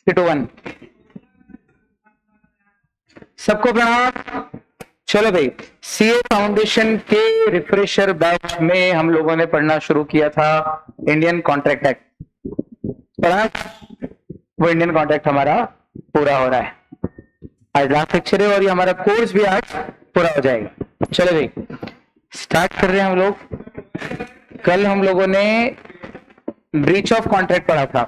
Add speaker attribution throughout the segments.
Speaker 1: 3, 2, 1। सबको प्रणाम। चलो भाई, सीए फाउंडेशन के रिफ्रेशर बैच में हम लोगों ने पढ़ना शुरू किया था इंडियन कॉन्ट्रैक्ट एक्ट। पढ़ा, वो इंडियन कॉन्ट्रैक्ट हमारा पूरा हो रहा है। आज लास्ट लेक्चर है और ये हमारा कोर्स भी आज पूरा हो जाएगा। चलो भाई स्टार्ट कर रहे हैं हम लोग। कल हम लोगों ने ब्रीच ऑफ कॉन्ट्रैक्ट पढ़ा था,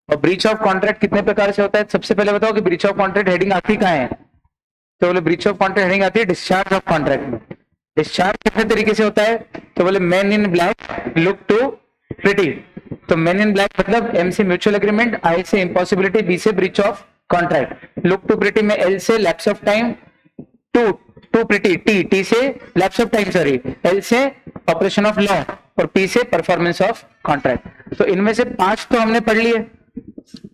Speaker 1: और ब्रीच ऑफ कॉन्ट्रैक्ट कितने प्रकार से होता है। सबसे पहले बताओ कि ब्रीच ऑफ कॉन्ट्रैक्ट हेडिंग आती कहाँ है। तो बोले ब्रीच ऑफ कॉन्ट्रैक्ट हेडिंग आती है डिस्चार्ज ऑफ कॉन्ट्रैक्ट में। डिस्चार्ज कितने तरीके से होता है, तो बोले man in black look to pretty. तो मैन इन ब्लैक मतलब एम से म्यूचुअल एग्रीमेंट, आई से इम्पॉसिबिलिटी, बी से breach of contract, look to pretty में एल से lapse of time, to pretty T से lapse of time sorry, L से operation of law, और पी से परफॉर्मेंस ऑफ कॉन्ट्रैक्ट। तो इनमें से 5 तो हमने पढ़ लिए,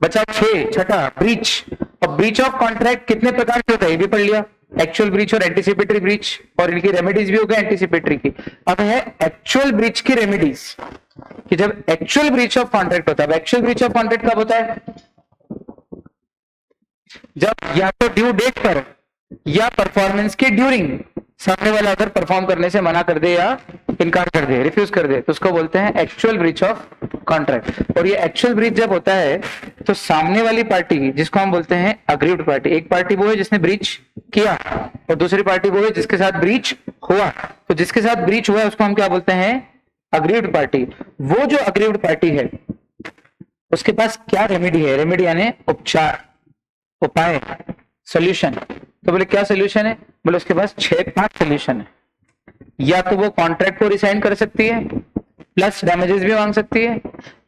Speaker 1: बचा 6, छठा ब्रीच। और ब्रीच ऑफ कॉन्ट्रैक्ट कितने प्रकार से होता है ये भी पढ़ लिया, एक्चुअल ब्रीच और एंटीसिपेटरी ब्रीच, और इनकी रेमेडीज भी हो गए एंटीसिपेटरी की। अब है एक्चुअल ब्रीच की रेमेडीज, कि जब एक्चुअल ब्रीच ऑफ कॉन्ट्रैक्ट होता है। एक्चुअल ब्रीच ऑफ कॉन्ट्रैक्ट कब होता है, जब या तो ड्यू डेट पर या परफॉर्मेंस के ड्यूरिंग सामने वाला अगर परफॉर्म करने से मना कर दे या इनकार कर दे, रिफ्यूज कर दे, तो उसको बोलते हैं एक्चुअल ब्रीच ऑफ कॉन्ट्रैक्ट। और ये एक्चुअल ब्रीच जब होता है तो सामने वाली पार्टी, जिसको हम बोलते हैं अग्रीव्ड पार्टी, एक पार्टी वो है जिसने ब्रीच किया और दूसरी पार्टी वो है जिसके साथ ब्रीच हुआ। तो जिसके साथ ब्रीच हुआ है उसको हम क्या बोलते हैं, अग्रीव्ड पार्टी। वो जो अग्रीव्ड पार्टी है उसके पास क्या रेमेडी है, रेमेडी यानी उपचार, उपाय, सोल्यूशन। तो बोले क्या सोल्यूशन है, बोले उसके पास 5 सोल्यूशन है। या तो वो कॉन्ट्रैक्ट को रिसाइन कर सकती है, प्लस डैमेजेस भी मांग सकती है,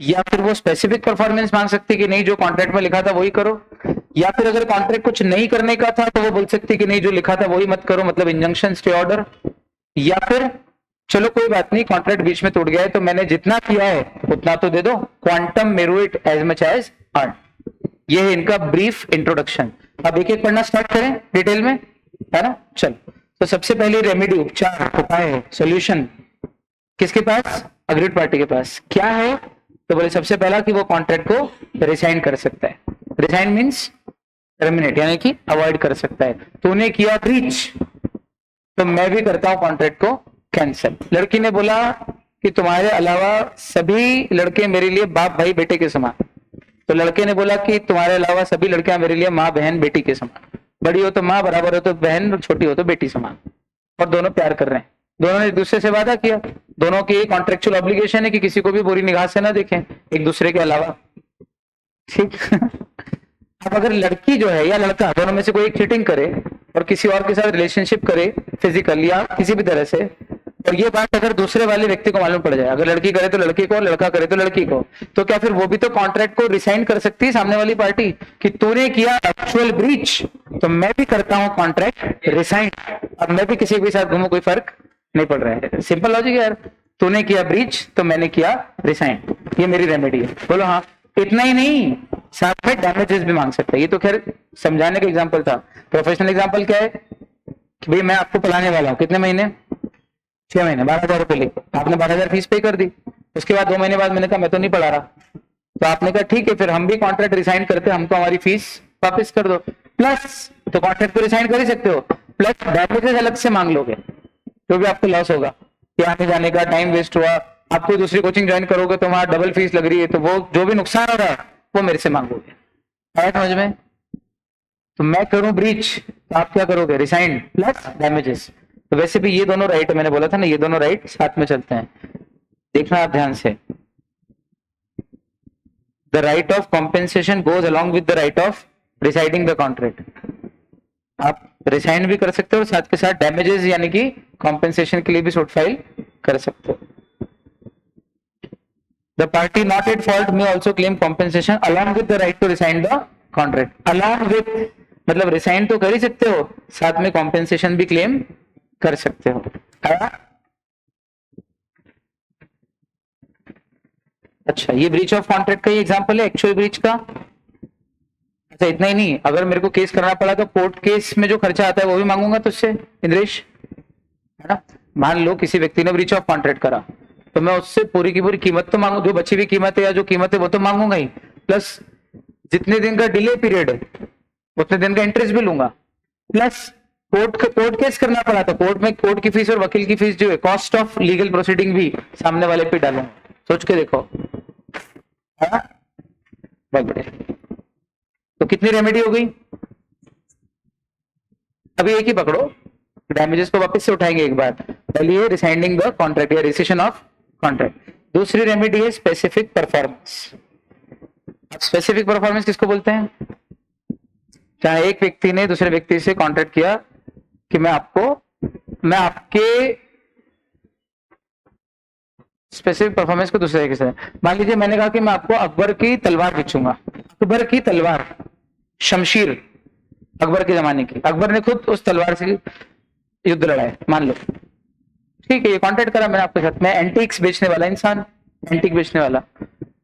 Speaker 1: या फिर वो स्पेसिफिक परफॉर्मेंस मांग सकती है कि नहीं जो कॉन्ट्रैक्ट में लिखा था वही करो, या फिर अगर कॉन्ट्रैक्ट कुछ नहीं करने का था तो वो बोल सकती है कि नहीं जो लिखा था वही मत करो, मतलब इंजंक्शन स्टे ऑर्डर। या फिर चलो कोई बात नहीं, कॉन्ट्रैक्ट बीच में टूट गया है तो मैंने जितना किया है उतना तो दे दो, quantum meruit as much as earn. ये है इनका ब्रीफ इंट्रोडक्शन। अब एक एक पढ़ना स्टार्ट करें डिटेल में, है ना। चल, तो सबसे पहले रेमेडी, उपचार, उपाय, सॉल्यूशन किसके पास, अग्रीड पार्टी के पास। क्या है, तो बोले सबसे पहला कि वो कॉन्ट्रैक्ट को रिसाइन कर सकता है। रिसाइन मींस टर्मिनेट, यानी कि अवॉइड कर सकता है। तूने किया ब्रीच तो मैं भी करता हूं कॉन्ट्रैक्ट को कैंसिल। लड़की ने बोला कि तुम्हारे अलावा सभी लड़के मेरे लिए बाप भाई बेटे के समान। तो लड़के ने बोला कि तुम्हारे अलावा सभी लड़कियां मेरे लिए माँ बहन बेटी के समान, बड़ी हो तो माँ, बराबर हो तो बहन, छोटी हो तो बेटी समान। और दोनों प्यार कर रहे हैं, दोनों ने एक दूसरे से वादा किया, दोनों की कॉन्ट्रेक्चुअल ऑब्लिगेशन है कि किसी को भी बुरी निगाह से ना देखें एक दूसरे के अलावा, ठीक। अब अगर लड़की जो है या लड़का, दोनों में से कोई एक चीटिंग करे और किसी और के साथ रिलेशनशिप करे फिजिकल या किसी भी तरह से, और ये बात अगर दूसरे वाले व्यक्ति को मालूम पड़ जाए, अगर लड़की करे तो लड़की को, लड़का करे तो लड़की को, तो क्या फिर वो भी तो कॉन्ट्रैक्ट को रिसाइन कर सकती है सामने वाली पार्टी कि तूने किया एक्चुअल ब्रीच तो मैं भी करता हूं कॉन्ट्रैक्ट रिसाइन। अब मैं भी किसी के साथ घूमूं, कोई फर्क नहीं पड़ रहा है। सिंपल लॉजिक है यार, तूने किया ब्रीच तो मैंने किया रिसाइन, ये मेरी रेमेडी है। बोलो हाँ। इतना ही नहीं, साथ में डैमेजेस भी मांग सकते हैं। ये तो खैर समझाने का एग्जाम्पल था। प्रोफेशनल एग्जाम्पल क्या है कि भाई मैं आपको पढ़ाने वाला हूँ, कितने महीने, 6 महीने, 12,000 रुपए लेके आपने 12,000 फीस पे कर दी। उसके बाद 2 महीने बाद मैंने कहा मैं तो नहीं पढ़ा रहा, तो आपने कहा ठीक है फिर हम भी कॉन्ट्रैक्ट रिसाइन करते हैं, हमको हमारी फीस वापस कर दो। प्लस तो कॉन्ट्रैक्ट को रिसाइन कर ही सकते हो, प्लस डैमेजेस अलग से मांग लोगे, जो भी आपको लॉस होगा कि आने जाने का टाइम वेस्ट हुआ, आप कोई दूसरी कोचिंग ज्वाइन करोगे तो वहां डबल फीस लग रही है, तो वो जो भी नुकसान हो रहा है वो मेरे से मांगोगे। आया समझ में। तो मैं करूं ब्रीच तो आप क्या करोगे, रिसाइन प्लस डैमेजेस। तो वैसे भी ये दोनों राइट, मैंने बोला था ना ये दोनों राइट साथ में चलते हैं, देखना आप ध्यान से। The right of compensation goes along with the right of residing the contract. आप रिसाइन भी कर सकते हो और साथ के साथ डैमेजेस यानी कि कॉम्पेंसेशन के लिए भी सूट फाइल कर सकते हो। The party not at fault may also claim compensation along with the right to rescind the contract. Along with मतलब रिसाइन तो कर ही सकते हो, साथ में कॉम्पेंसेशन भी क्लेम कर सकते हो। अच्छा, ये ब्रीच ऑफ कॉन्ट्रैक्ट का ही एग्जांपल है एक्चुअल ब्रीच का। अच्छा इतना ही नहीं, अगर मेरे को केस करना पड़ा तो कोर्ट केस में जो खर्चा आता है वो भी मांगूंगा तुझसे इंद्रेश, है ना। मान लो किसी व्यक्ति ने ब्रीच ऑफ कॉन्ट्रैक्ट करा तो मैं उससे पूरी की पूरी कीमत तो मांगू, जो बची हुई कीमत है या जो कीमत है वो तो मांगूंगा ही, प्लस जितने दिन का डिले पीरियड है उतने दिन का इंटरेस्ट भी लूंगा, प्लस कोर्ट केस करना पड़ा था, कोर्ट में कोर्ट की फीस और वकील की फीस जो है, कॉस्ट ऑफ लीगल प्रोसीडिंग भी सामने वाले पे डालूंगा। सोच के देखो, हाँ बहुत बढ़िया। तो कितनी रेमेडी हो गई? अभी एक ही पकड़ो, डैमेजेस को वापस से उठाएंगे एक बार। पहली है रिसाइनिंग द कॉन्ट्रैक्ट या रिसेशन ऑफ कॉन्ट्रैक्ट, दूसरी रेमेडी है स्पेसिफिक परफॉर्मेंस। स्पेसिफिक परफॉर्मेंस किसको बोलते हैं? चाहे एक व्यक्ति ने दूसरे व्यक्ति से कॉन्ट्रैक्ट किया कि मैं आपके स्पेसिफिक परफॉर्मेंस को दूसरे तरीके से, मान लीजिए मैंने कहा कि मैं आपको अकबर की तलवार बेचूंगा, अकबर की तलवार, शमशीर अकबर के जमाने की, अकबर ने खुद उस तलवार से युद्ध लड़ा है मान लो, ठीक है, ये कॉन्ट्रैक्ट करा मैंने आपके साथ। मैं एंटीक्स बेचने वाला इंसान, एंटीक बेचने वाला,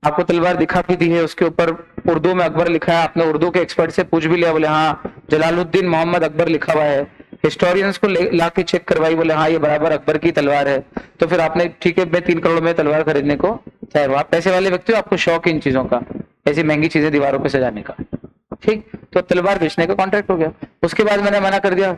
Speaker 1: आपको तलवार दिखा भी दी है, उसके ऊपर उर्दू में अकबर लिखा है, आपने उर्दू के एक्सपर्ट से पूछ भी लिया, बोले हाँ जलालुद्दीन मोहम्मद अकबर लिखा हुआ है, हिस्टोरियंस को ला के चेक करवाई, बोले हाँ ये बराबर अकबर की तलवार है। तो फिर आपने ठीक है मैं 3 करोड़ में तलवार खरीदने को तैयार हो, आप पैसे वाले व्यक्ति हो, आपको शौक इन चीजों का, ऐसी महंगी चीजें दीवारों पे सजाने का, ठीक, तो तलवार बेचने का कॉन्ट्रैक्ट हो गया। उसके बाद मैंने मना कर दिया,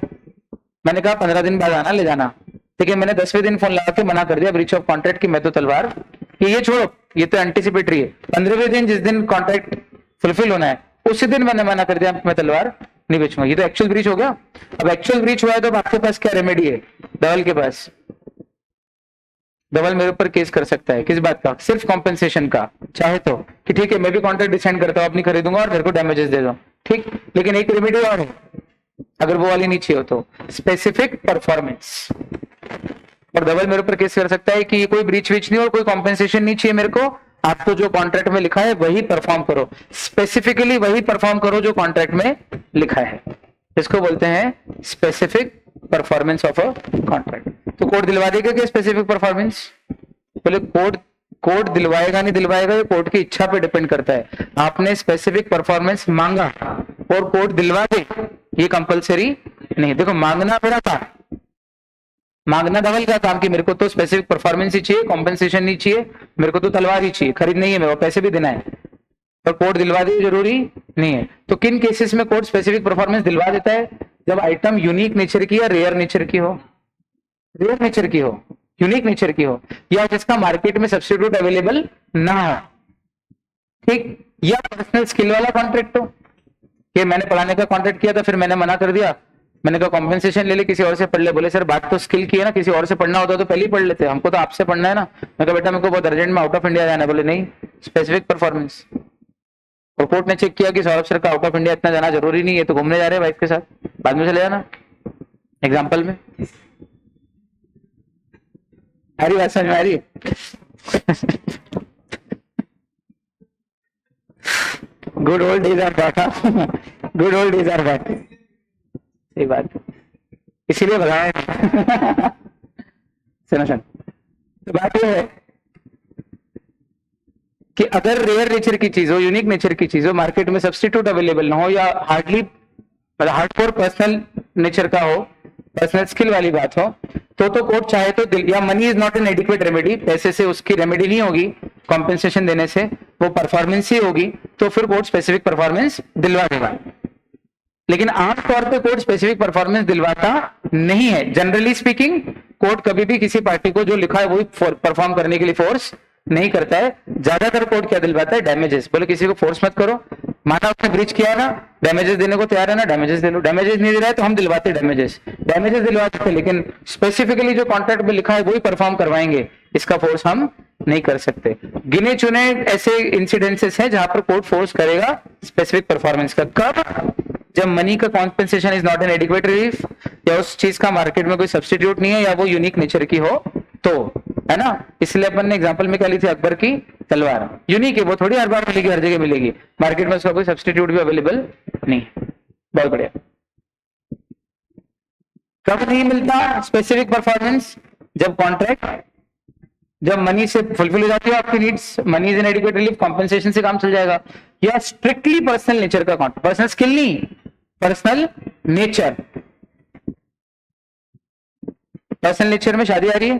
Speaker 1: मैंने कहा 15 दिन बाद आना ले जाना, ठीक है, मैंने 10वें दिन फोन लगा के मना कर दिया, ब्रीच ऑफ कॉन्ट्रैक्ट, कि मैं तो तलवार ये छोड़ो, ये तो एंटिसिपेटरी है, 15वें दिन जिस दिन कॉन्ट्रैक्ट फुलफिल होना है उसी दिन मैंने मना कर दिया मैं तलवार नहीं बेचूंगा, ये तो एक्चुअल ब्रीच हो गया। अब एक्चुअल ब्रीच हुआ है तो अब आपके पास क्या रेमेडी है? धवल के पास, धवल मेरे ऊपर केस कर सकता है, किस बात का? सिर्फ कॉम्पेंसेशन का, चाहे तो कि ठीक है मैं भी कॉन्ट्रैक्ट डिसाइड करता हूं, अपनी खरीदूंगा और मेरे को डैमेजेस दे दो, ठीक, लेकिन एक रेमेडी और है, अगर वो वाली नहीं चाहिए हो तो स्पेसिफिक परफॉर्मेंस, और धवल मेरे ऊपर केस कर सकता है कि ये कोई ब्रीच विच नहीं और कोई कॉम्पेंसेशन नहीं चाहिए मेरे को, आपको जो कॉन्ट्रैक्ट में लिखा है वही परफॉर्म करो, स्पेसिफिकली वही परफॉर्म करो जो कॉन्ट्रैक्ट में लिखा है, इसको बोलते हैं specific performance of a contract. तो कोर्ट दिलवा देगा क्या स्पेसिफिक परफॉर्मेंस? बोले कोर्ट दिलवाएगा नहीं दिलवाएगा ये कोर्ट की इच्छा पे डिपेंड करता है, आपने स्पेसिफिक परफॉर्मेंस मांगा और कोर्ट दिलवा दे ये कंपलसरी नहीं। देखो मांगना मेरा काम, मांगना धवल का काम कि मेरे को तो स्पेसिफिक परफॉर्मेंस ही चाहिए, कॉम्पेंसेशन नहीं चाहिए, मेरे को तो तलवार ही चाहिए, खरीद नहीं है, मेरे को पैसे भी देना है, पर कोर्ट दिलवा दे जरूरी नहीं है। तो किन केसेस में कोर्ट स्पेसिफिक परफॉर्मेंस दिलवा देता है? जब आइटम यूनिक नेचर की या रेयर नेचर की हो, रेयर नेचर की हो, यूनिक नेचर की हो, या जिसका मार्केट में सब्स्टिट्यूट अवेलेबल ना हो, ठीक, या पर्सनल स्किल वाला कॉन्ट्रैक्ट हो, कि मैंने पढ़ाने का कॉन्ट्रैक्ट किया था फिर मैंने मना कर दिया, मैंने कहा कॉम्पेंसेशन ले ले किसी और से पढ़ ले, बोले सर बात तो स्किल की है ना, किसी और से पढ़ना होता तो पहले ही पढ़ लेते, हमको तो आपसे पढ़ना है ना। मैं कहा बेटा मेरे को बहुत अर्जेंट में आउट ऑफ इंडिया जाना है, बोले नहीं स्पेसिफिक परफॉर्मेंस। और कोर्ट ने चेक किया कि सौरभ सर का आउट ऑफ इंडिया इतना जाना जरूरी नहीं है, तो घूमने जा रहे हैं वाइफ के साथ, बाद में चले जाना, एग्जाम्पल में आ रही बात समझ में आ रही है? Good old days are back, good old days are back, सही बात, इसीलिए भगाया सुनो। तो बात यह है कि अगर रेयर नेचर की चीज हो, यूनिक नेचर की चीज हो, मार्केट में सब्स्टिट्यूट अवेलेबल ना हो, या हार्डली हार्डकोर पर्सनल नेचर का हो, पर्सनल स्किल वाली बात हो, तो कोर्ट चाहे तो या money is not an adequate remedy, पैसे से उसकी रेमेडी नहीं होगी, कॉम्पेंसेशन देने से वो परफॉर्मेंस ही होगी, तो फिर कोर्ट स्पेसिफिक परफॉर्मेंस दिलवा देगा। लेकिन आमतौर पे कोर्ट स्पेसिफिक परफॉर्मेंस दिलवाता नहीं है। जनरली स्पीकिंग कोर्ट कभी भी किसी पार्टी को जो लिखा है वही परफॉर्म करने के लिए फोर्स नहीं करता है। ज्यादातर कोर्ट क्या दिलवाता है? डैमेजेस। बोले किसी को फोर्स मत करो, माना उसने ब्रीच किया ना, डैमेजेस देने को तैयार है ना, डैमेजेस दे लो। डैमेजेस नहीं दे रहा है तो हम दिलवाते डैमेजेस, डैमेजेस दिलवा सकते हैं, लेकिन स्पेसिफिकली जो कॉन्ट्रैक्ट में लिखा है वही परफॉर्म करवाएंगे, इसका फोर्स हम नहीं कर सकते। गिने चुने ऐसे इंसिडेंसेस हैं जहां पर कोर्ट फोर्स करेगा स्पेसिफिक परफॉर्मेंस का। कब? जब मनी का compensation is not an adequate relief, या उस चीज का मार्केट में कोई सब्स्टिट्यूट नहीं है, या वो यूनिक नेचर की हो, तो है ना। इसलिए अपन ने एग्जांपल में क्या ली थी, अकबर की तलवार यूनिक है, वो थोड़ी हर बार मिलेगी, हर जगह मिलेगी, मार्केट में उसका कोई सब्स्टिट्यूट भी अवेलेबल नहीं। बहुत बढ़िया। कब नहीं मिलता स्पेसिफिक परफॉर्मेंस? जब कॉन्ट्रैक्ट, जब मनी से फुलफिल हो जाती है आपकी needs, money is an adequate relief, compensation से काम चल जाएगा। या स्ट्रिक्टली पर्सनल नेचर का कॉन्ट्रैक्ट, पर्सनल स्किल नहीं, पर्सनल नेचर। पर्सनल नेचर में शादी आ रही है,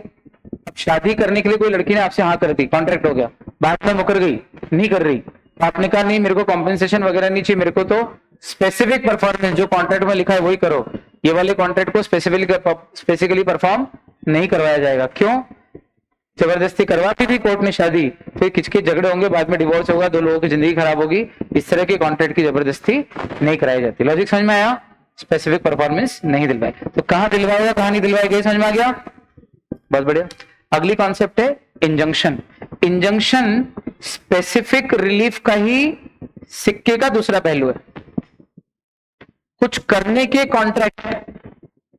Speaker 1: अब शादी करने के लिए कोई लड़की ने आपसे हाँ कर दी, कॉन्ट्रैक्ट हो गया, बाद में मुकर गई, नहीं कर रही, आपने कहा नहीं मेरे को कॉम्पेंसेशन वगैरह नहीं चाहिए, मेरे को तो स्पेसिफिक परफॉर्मेंस जो कॉन्ट्रैक्ट में लिखा है वही करो। ये वाले कॉन्ट्रैक्ट को स्पेसिफिकली परफॉर्म नहीं करवाया जाएगा। क्यों? जबरदस्ती करवाती थी कोर्ट ने शादी, फिर किचकिच झगड़े होंगे, बाद में डिवोर्स होगा, दो लोगों की जिंदगी खराब होगी। इस तरह के कॉन्ट्रैक्ट की जबरदस्ती नहीं कराई जाती। लॉजिक समझ में आया? स्पेसिफिक परफॉर्मेंस नहीं दिलवाए तो कहां दिलवाएगा कहां नहीं दिलवाएगा, समझ में आ गया? बहुत बढ़िया। अगली कॉन्सेप्ट है इंजंक्शन। इंजंक्शन स्पेसिफिक रिलीफ का ही सिक्के का दूसरा पहलू है। कुछ करने के कॉन्ट्रैक्ट,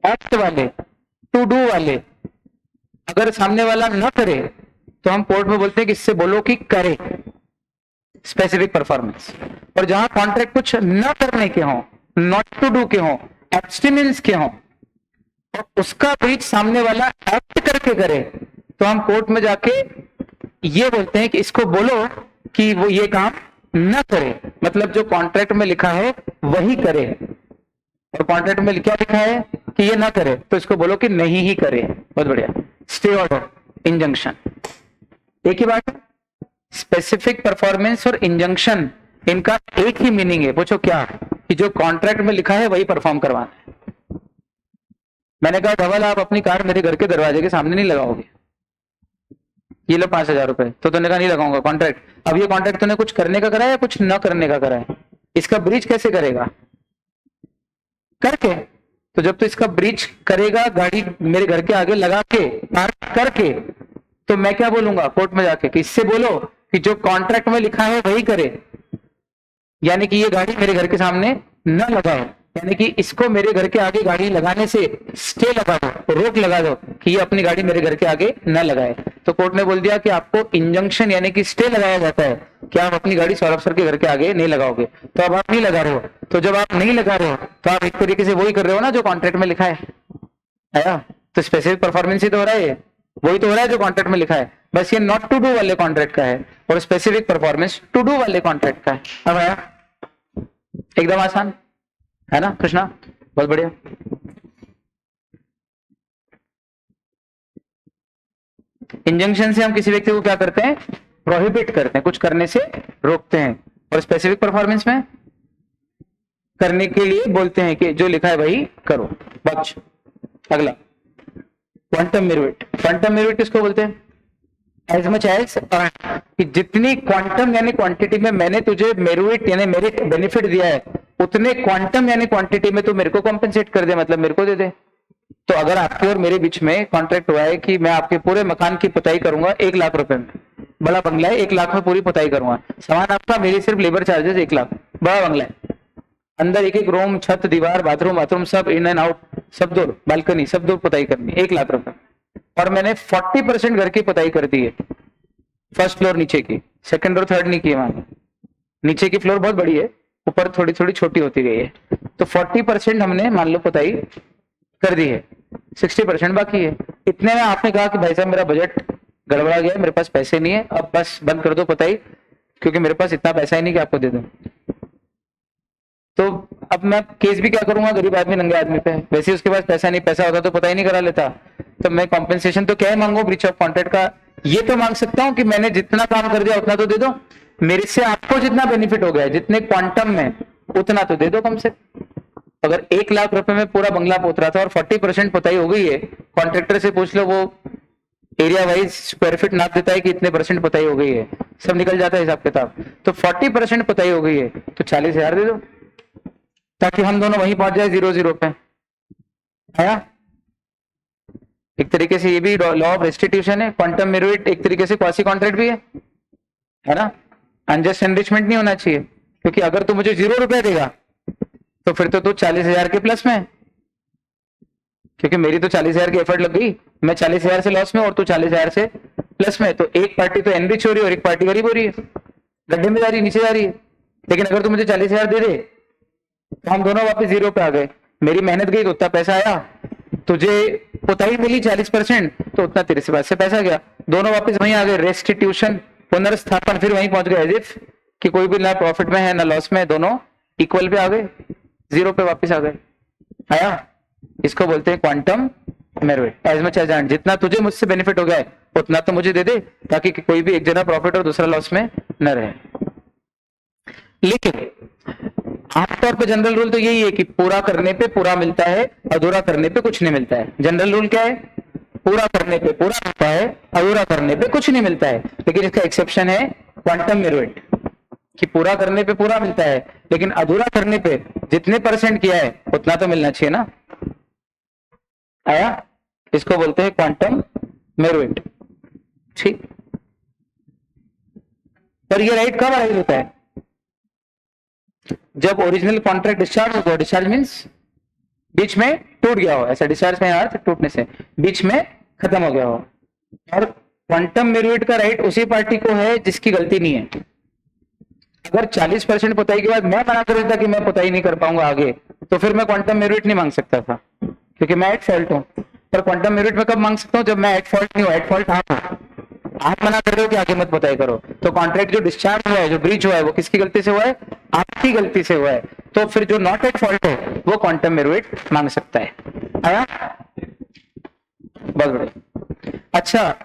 Speaker 1: एक्ट वाले, टू डू वाले, अगर सामने वाला न करे तो हम कोर्ट में बोलते हैं कि इससे बोलो कि करे, स्पेसिफिक परफॉर्मेंस। और जहां कॉन्ट्रैक्ट कुछ न करने के हों, नॉट टू डू के हों, एब्स्टिनेंस के हों, और उसका ब्रीच सामने वाला एक्ट करके करे, तो हम कोर्ट में जाके ये बोलते हैं कि इसको बोलो कि वो ये काम न करे। मतलब जो कॉन्ट्रैक्ट में लिखा है वही करे, और कॉन्ट्रैक्ट में क्या लिखा है कि ये ना करे, तो इसको बोलो कि नहीं ही करे। बहुत बढ़िया। स्टे ऑर्डर, इंजंक्शन, एक ही बात। स्पेसिफिक परफॉर्मेंस और इंजंक्शन इनका एक ही मीनिंग है। पूछो क्या? कि जो कॉन्ट्रैक्ट में लिखा है वही परफॉर्म करवाना है। मैंने कहा धवल आप अपनी कार मेरे घर के दरवाजे के सामने नहीं लगाओगे, ये लो 5,000 रुपए, तो तूने कहा नहीं लगाऊंगा कॉन्ट्रैक्ट। अब ये कॉन्ट्रैक्ट तूने कुछ करने का करा है या कुछ न करने का करा है? इसका ब्रीच कैसे करेगा? करके। तो जब तो इसका ब्रीच करेगा गाड़ी मेरे घर के आगे लगा के, पार्क करके, तो मैं क्या बोलूंगा कोर्ट में जाके कि इससे बोलो कि जो कॉन्ट्रैक्ट में लिखा है वही करे, यानी कि ये गाड़ी मेरे घर के सामने न लगाओ, यानी कि इसको मेरे घर के आगे गाड़ी लगाने से स्टे लगा दो, रोक लगा दो कि ये अपनी गाड़ी मेरे घर के आगे न लगाए। तो कोर्ट ने बोल दिया कि आपको इंजंक्शन यानी कि स्टे लगाया जाता है कि आप अपनी गाड़ी सौरभ सर के घर के आगे नहीं लगाओगे। तो अब आप नहीं लगा रहे हो, तो जब आप नहीं लगा रहे हो तो आप एक तरीके से वही कर रहे हो ना जो कॉन्ट्रैक्ट में लिखा है। आया? तो स्पेसिफिक परफॉर्मेंस ही तो हो रहा है, वही तो हो रहा है जो कॉन्ट्रैक्ट में लिखा है। बस ये नॉट टू डू वाले कॉन्ट्रैक्ट का है और स्पेसिफिक परफॉर्मेंस टू डू वाले कॉन्ट्रैक्ट का है। अब आया? एकदम आसान है ना कृष्णा? बहुत बढ़िया। इंजंक्शन से हम किसी व्यक्ति को क्या करते हैं? प्रोहिबिट करते हैं, कुछ करने से रोकते हैं। और स्पेसिफिक परफॉर्मेंस में करने के लिए बोलते हैं कि जो लिखा है वही करो। बच अगला क्वांटम मेरुइट। क्वांटम मेरुइट किसको बोलते हैं? एज मच एज, कि जितनी क्वांटम यानी क्वांटिटी में मैंने तुझे मेरुइट यानी मेरिट बेनिफिट दिया है, उतने क्वांटम यानी क्वांटिटी में तू मेरे को कॉम्पेंसेट कर दे, मतलब मेरे को दे दे। तो अगर आपके और मेरे बीच में कॉन्ट्रैक्ट हुआ है कि मैं आपके पूरे मकान की पुताई करूंगा 1 लाख रुपए में, बड़ा बंगला है, 1 लाख में पूरी पुताई करूंगा, सामान आपका, मेरी सिर्फ लेबर चार्जेस 1 लाख, बड़ा बंगला है, अंदर एक एक रूम, छत, दीवार, बाथरूम सब इन एंड आउट, सब दो बालकनी, सब दो पुताई करनी, 1 लाख रुपए। और मैंने 40% घर की पुताई कर दी है, फर्स्ट फ्लोर नीचे की, सेकंड और थर्ड नहीं की वहां, नीचे की फ्लोर बहुत बड़ी है, ऊपर थोड़ी थोड़ी छोटी होती गई है। तो 40% हमने मान लो पुताई कर दी है, 60% बाकी है। इतने में आपने कहा कि भाई साहब मेरा बजट गड़बड़ा गया, मेरे पास पैसे नहीं है, अब बस बंद कर दो पुताई, क्योंकि मेरे पास इतना पैसा ही नहीं कि आपको दे दूं। तो अब मैं केस भी क्या करूंगा गरीब आदमी नंगे आदमी पे, वैसे ही उसके पास पैसा नहीं, पैसा होता तो पुताई नहीं करा लेता। तो मैं कॉम्पेंसेशन तो क्या है मांगू ब्रीच ऑफ कॉन्ट्रैक्ट का? ये तो मांग सकता हूं कि मैंने जितना काम कर दिया उतना तो दे दो, मेरे से आपको जितना बेनिफिट हो गया जितने क्वांटम में उतना तो दे दो कम से। अगर 1 लाख रुपए में पूरा बंगला पोत रहा था और 40% पुताई हो गई है, कॉन्ट्रैक्टर से पूछ लो, वो एरिया वाइज स्क्वायर फीट नाप देता है कि इतने परसेंट पुताई हो गई है, सब निकल जाता है हिसाब किताब। तो 40% पुताई हो गई है तो 40,000 दे दो, ताकि हम दोनों वहीं पहुंच जाए 0-0 पे। आया? एक तरीके से ये भी लॉ ऑफ रेस्टिट्यूशन है। क्वांटम मेरुइट एक तरीके से क्वासी कॉन्ट्रैक्ट भी है ना? अनजस्ट एनरिचमेंट नहीं होना चाहिए, क्योंकि अगर तू मुझे 0 रुपया देगा तो फिर तो तू 40,000 के प्लस में, क्योंकि मेरी तो 40,000 की एफर्ट लग गई, मैं 40,000 से लॉस में और तू 40,000 से प्लस में, तो एक पार्टी तो एनरिच हो रही है और एक पार्टी गरीब हो रही है, गड्ढे में जा रही है, नीचे जा रही है। लेकिन अगर तू मुझे 40,000 दे दे तो हम दोनों वापस 0 पे आ गए, मेरी मेहनत गई तो उतना पैसा आया, तुझे पुताई मिली 40% तो उतना तेरे से पास से पैसा गया, दोनों वापस वहीं आ गए। रेस्टिट्यूशन, पुनर्स्थापन, फिर वहीं पहुंच गए एज इफ कि कोई भी ना प्रॉफिट में है ना लॉस में, दोनों इक्वल पे आ गए, 0 पे वापस आ गए। आया? इसको बोलते हैं quantum meruit. As much as earn, जितना तुझे मुझसे बेनिफिट हो गया है उतना तो मुझे दे दे, ताकि कोई भी एक जना प्रॉफिट और दूसरा लॉस में न रहे। लेकिन आमतौर पे जनरल रूल तो यही है कि पूरा करने पे पूरा मिलता है, अधूरा करने पे कुछ नहीं मिलता है। जनरल रूल क्या है? पूरा करने पे पूरा मिलता है, अधूरा करने पे कुछ नहीं मिलता है। लेकिन इसका एक्सेप्शन है क्वांटम मेरुएट, कि पूरा करने पे पूरा मिलता है लेकिन अधूरा करने पे जितने % किया है उतना तो मिलना चाहिए ना। आया? इसको बोलते हैं क्वांटम मेरुएट। ठीक, पर ये राइट कब अराइज होता है? जब ओरिजिनल कॉन्ट्रैक्ट डिस्चार्ज होगा। डिस्चार्ज मींस बीच में टूट गया हो, ऐसा डिस्चार्ज में अर्थ टूटने से बीच में खत्म हो गया हो। और क्वांटम मेरुएट का राइट उसी पार्टी को है जिसकी गलती नहीं है। अगर 40% पुताई के बाद मैं मना कर देता कि मैं पुताई नहीं कर पाऊंगा आगे, तो फिर मैं क्वांटम मेरुएट नहीं मांग सकता था, क्योंकि मैं एट फॉल्ट हूं। पर क्वांटम मेरुएट में कब मांग सकता हूं? जब मैं एट फॉल्ट नहीं हूं। एट फॉल्ट आप मना कर रहे हो कि आगे मत पुताई करो, तो कॉन्ट्रैक्ट जो डिस्चार्ज हुआ है, जो ब्रीच हुआ है, वो किसकी गलती से हुआ है? आपकी गलती से हुआ है। तो फिर जो नॉट एट फॉल्ट है वो क्वांटम मेरुएट मांग सकता है। आया? बहुत बढ़िया। अच्छा,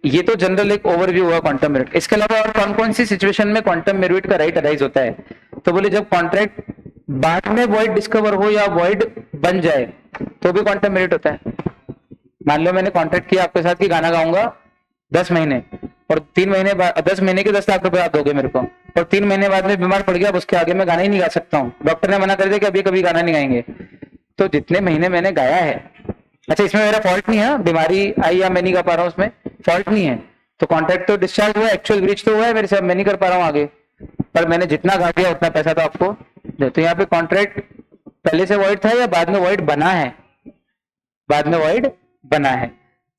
Speaker 1: ये तो जनरल एक ओवरव्यू हुआ क्वांटम मेरुएट। इसके अलावा और कौन कौन सी सिचुएशन में क्वांटम मेरुएट का राइट अराइज होता है? तो बोले जब कॉन्ट्रैक्ट बाद में वॉइड डिस्कवर हो या वॉइड बन जाए तो भी क्वांटम मेरुएट होता है। मान लो मैंने कॉन्ट्रैक्ट किया आपके साथ कि गाना गाऊंगा 10 महीने, और 3 महीने बाद 10 महीने के 10 लाख रुपए आप दोगे मेरे को, और 3 महीने बाद में बीमार पड़ गया, अब उसके आगे मैं गाना ही नहीं गा सकता हूँ, डॉक्टर ने मना कर दिया कि अभी कभी गाना नहीं गाएंगे। तो जितने महीने मैंने गाया है, अच्छा इसमें मेरा फॉल्ट नहीं है, बीमारी आई या मैं नहीं गा पा रहा हूँ, उसमें फॉल्ट नहीं है, तो कॉन्ट्रैक्ट तो डिस्चार्ज हुआ, एक्चुअल ब्रीच तो हुआ है मेरे साथ, मैं नहीं कर पा रहा हूँ आगे, पर मैंने जितना गा दिया उतना पैसा तो आपको दे। तो यहाँ पे कॉन्ट्रैक्ट पहले से वॉइड था या बाद में वॉइड बना है? बाद में वॉइड बना है,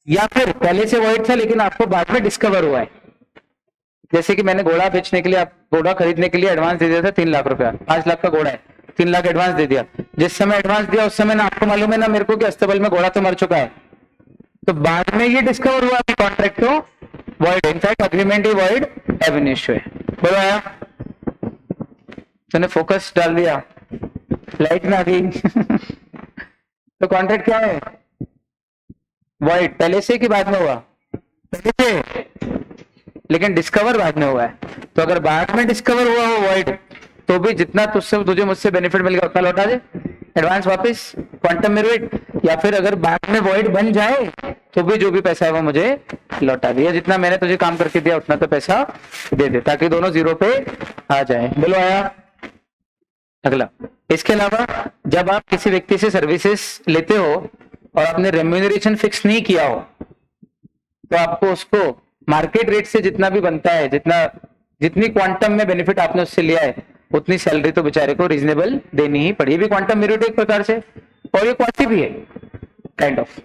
Speaker 1: या फिर पहले से वॉइड था लेकिन आपको बाद में डिस्कवर हुआ है। जैसे कि मैंने घोड़ा बेचने के लिए, आप घोड़ा खरीदने के लिए एडवांस दे दिया था 3 लाख रुपया, 5 लाख का घोड़ा है, 3 लाख एडवांस दे दिया। जिस समय एडवांस दिया उस समय ना आपको मालूम है ना मेरे को कि अस्तबल में घोड़ा तो मर चुका है, तो बाद में ये डिस्कवर हुआ कि कॉन्ट्रैक्ट तो वॉइड, इनफैक्ट अग्रीमेंट ही वॉइड एब इनिशियो है। बोलो आया? तूने फोकस डाल दिया, लाइट में आ गई। तो कॉन्ट्रैक्ट क्या है? वॉइड। पहले से कि बाद में हुआ? पहले से, लेकिन डिस्कवर बाद में हुआ है। तो अगर बाद में डिस्कवर हुआ हो वॉइड, तो भी जितना तुझे मुझसे बेनिफिट मिल गया उतना लौटा दे, एडवांस वापस, क्वांटम मेरुएट। या फिर अगर बाद में वॉइड बन जाए तो भी जो भी पैसा है वो मुझे लौटा दिया, जितना मैंने तुझे काम करके दिया उतना तो पैसा दे दे, ताकि दोनों जीरो पे आ जाए। बोलो आया? अगला, इसके अलावा जब आप किसी व्यक्ति से सर्विसेज लेते हो और आपने रेम्यूनरेशन फिक्स नहीं किया हो, तो आपको उसको मार्केट रेट से जितना भी बनता है, जितनी क्वांटम में बेनिफिट आपने उससे लिया है, उतनी सैलरी तो बेचारे को रीजनेबल देनी ही पड़ी। भी क्वांटम मेरिट एक प्रकार से, और ये क्वासी भी है काइंड ऑफ।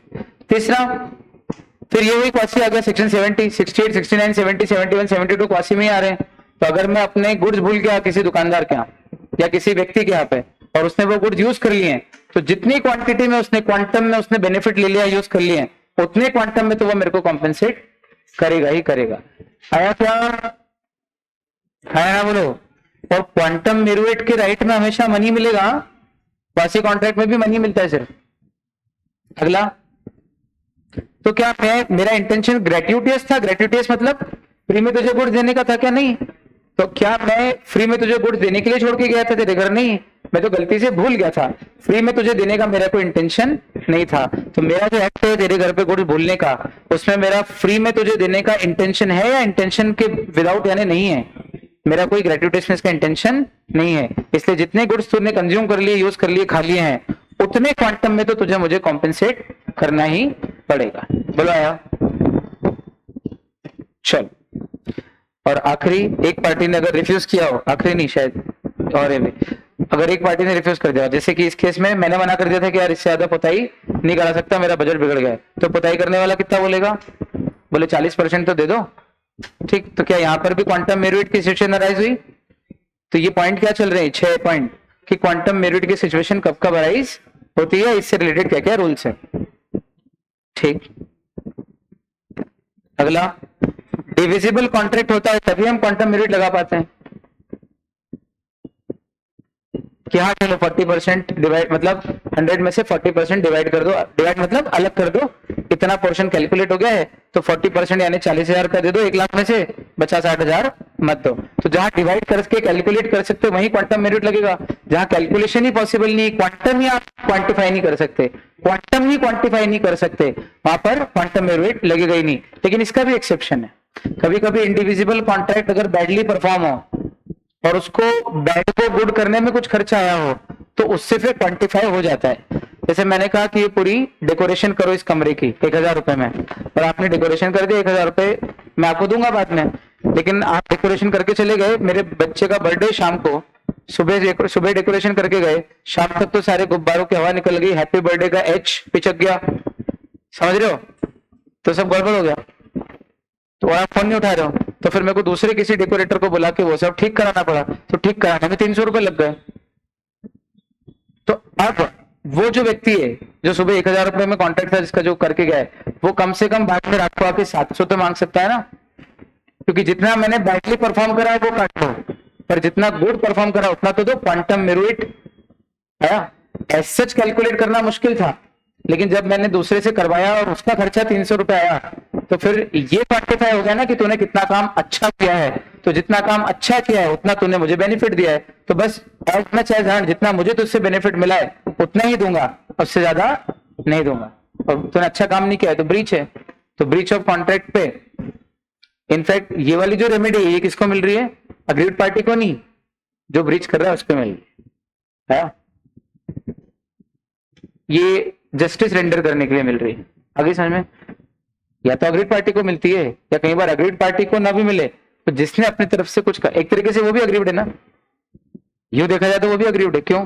Speaker 1: तीसरा, फिर ये वही क्वासी आ गया सेक्शन 70, 68, 69, 70, 71, 72 क्वासी में ही आ रहे हैं। तो अगर मैं अपने गुड्स भूल गया किसी दुकानदार के यहाँ या किसी व्यक्ति के यहाँ पे, और उसने वो गुड्स यूज कर लिए हैं, तो जितनी क्वांटिटी में उसने क्वांटम में उसने बेनिफिट ले लिया, यूज कर लिए हैं, उतने क्वांटम में तो वो मेरे को कॉम्पेंसेट करेगा ही करेगा। आया क्या? है बोलो। और क्वांटम मेरुएट के राइट में हमेशा मनी मिलेगा, क्वासी कॉन्ट्रैक्ट में भी मनी मिलता है सिर्फ। अगला, तो क्या मेरा इंटेंशन ग्रेट्यूटियस था? ग्रेट्यूटियस मतलब फ्री में तुझे गुड्स देने का था क्या? नहीं। तो क्या मैं फ्री में तुझे गुड्स देने के लिए छोड़ के गया था तेरे घर? नहीं, मैं तो गलती से भूल गया था। फ्री में तुझे देने का मेरा कोई इंटेंशन नहीं था। तो मेरा जो एक्ट है तेरे घर पे गुड्स भूलने का, उसमें मेरा फ्री में तुझे देने का इंटेंशन है या इंटेंशन के विदाउट यानी नहीं है? मेरा कोई ग्रेट्यूटियसनेस का इंटेंशन नहीं है। इसलिए जितने गुड्स तूने कंज्यूम कर लिए, यूज कर लिए, खा लिए हैं, उतने क्वांटम में तो तुझे मुझे कॉम्पेंसेट करना ही पड़ेगा। बोलो आया? चल, और आखिरी, एक पार्टी ने अगर रिफ्यूज किया हो, आखिरी नहीं शायद, और अगर एक पार्टी ने रिफ्यूज कर दिया, जैसे कि इस केस में मैंने मना कर दिया था कि यार इससे ज्यादा पुताई नहीं करा सकता, मेरा बजट बिगड़ गया है, तो पुताई करने वाला कितना बोलेगा? बोले 40% तो दे दो। ठीक, तो क्या यहाँ पर भी क्वांटम मेरिट की सिचुएशन अराइज हुई? तो ये पॉइंट क्या चल रहे हैं? 6 पॉइंट कि क्वांटम मेरिट की सिचुएशन कब कब अराइज होती है, इससे रिलेटेड क्या क्या रूल्स है। ठीक, अगला, डिविजिबल कॉन्ट्रैक्ट होता है तभी हम क्वांटम मेरिट लगा पाते हैं कि हाँ चलो 40% डिवाइड, मतलब 100 में से 40% डिवाइड कर दो। डिवाइड मतलब अलग कर दो, इतना पोर्शन कैलकुलेट हो गया है, तो 40% यानी 40,000 का दे दो, 1 लाख में से बचा 60,000 मत दो। तो जहां डिवाइड करके कैलकुलेट कर सकते हो वहीं क्वांटम मेरिट लगेगा। जहां कैलकुलेशन ही पॉसिबल नहीं, क्वांटम ही आप क्वांटिफाई नहीं कर सकते, क्वांटम ही क्वांटिफाई नहीं कर सकते, वहां पर क्वांटम मेरिट लगेगा ही नहीं। लेकिन इसका भी एक्सेप्शन है। कभी कभी इंडिविजुअल कॉन्ट्रैक्ट अगर बैडली परफॉर्म हो और उसको बैड को गुड करने में कुछ खर्चा आया हो तो उससे फिर क्वांटिफाई हो जाता है। जैसे मैंने कहा कि ये पूरी डेकोरेशन करो इस कमरे की 1000 रुपए में, और आपने डेकोरेशन कर दिया, 1000 रुपए मैं आपको दूंगा बाद में, लेकिन आप डेकोरेशन करके चले गए, मेरे बच्चे का बर्थडे शाम को, सुबह डेकोरेशन करके गए, शाम तक तो सारे गुब्बारों की हवा निकल गई, हैप्पी बर्थडे का एच पिचक गया, समझ रहे हो, तो सब गड़बड़ हो गया। तो आप फोन नहीं उठा रहे हो, तो फिर मेरे को दूसरे किसी डेकोरेटर को बुला के वो सब ठीक कराना पड़ा, तो ठीक कराने में 300 रुपए लग गए। तो अब वो जो व्यक्ति है जो सुबह 1000 रुपए में कॉन्ट्रैक्ट था जिसका जो करके गया है, वो कम से कम बाद में रात को आके 700 तो मांग सकता है ना, क्योंकि जितना मैंने बैटली परफॉर्म करा है वो काट लो, पर जितना गुड परफॉर्म करा उतना तो दो। क्वांटम मेरिट आया, एज सच कैलकुलेट करना मुश्किल था, लेकिन जब मैंने दूसरे से करवाया और उसका खर्चा 300 रुपए आया, तो फिर ये क्वांटिफाई हो गया ना कि तूने कितना काम अच्छा किया है, तो जितना काम अच्छा किया है उतना तूने मुझे बेनिफिट दिया है, तो बस एज मच एज अर्न, जितना मुझे तुझसे बेनिफिट मिला है उतना ही दूंगा, उससे ज्यादा नहीं दूंगा। और तूने अच्छा काम नहीं किया है तो ब्रीच है, तो ब्रीच ऑफ कॉन्ट्रैक्ट पे इनफैक्ट ये वाली जो रेमेडी है ये किसको मिल रही है? अग्रीड पार्टी को नहीं, जो ब्रीच कर रहा है उसको मिल रही है। ये जस्टिस रेंडर करने के लिए मिल रही है, आगे समझ में? या तो अग्रीड पार्टी को मिलती है, या कई बार अग्रीड पार्टी को ना भी मिले तो जिसने अपनी तरफ से कुछ एक तरीके से वो भी अग्रीड है ना, यूं देखा जाए तो वो भी अग्रीड है। क्यों?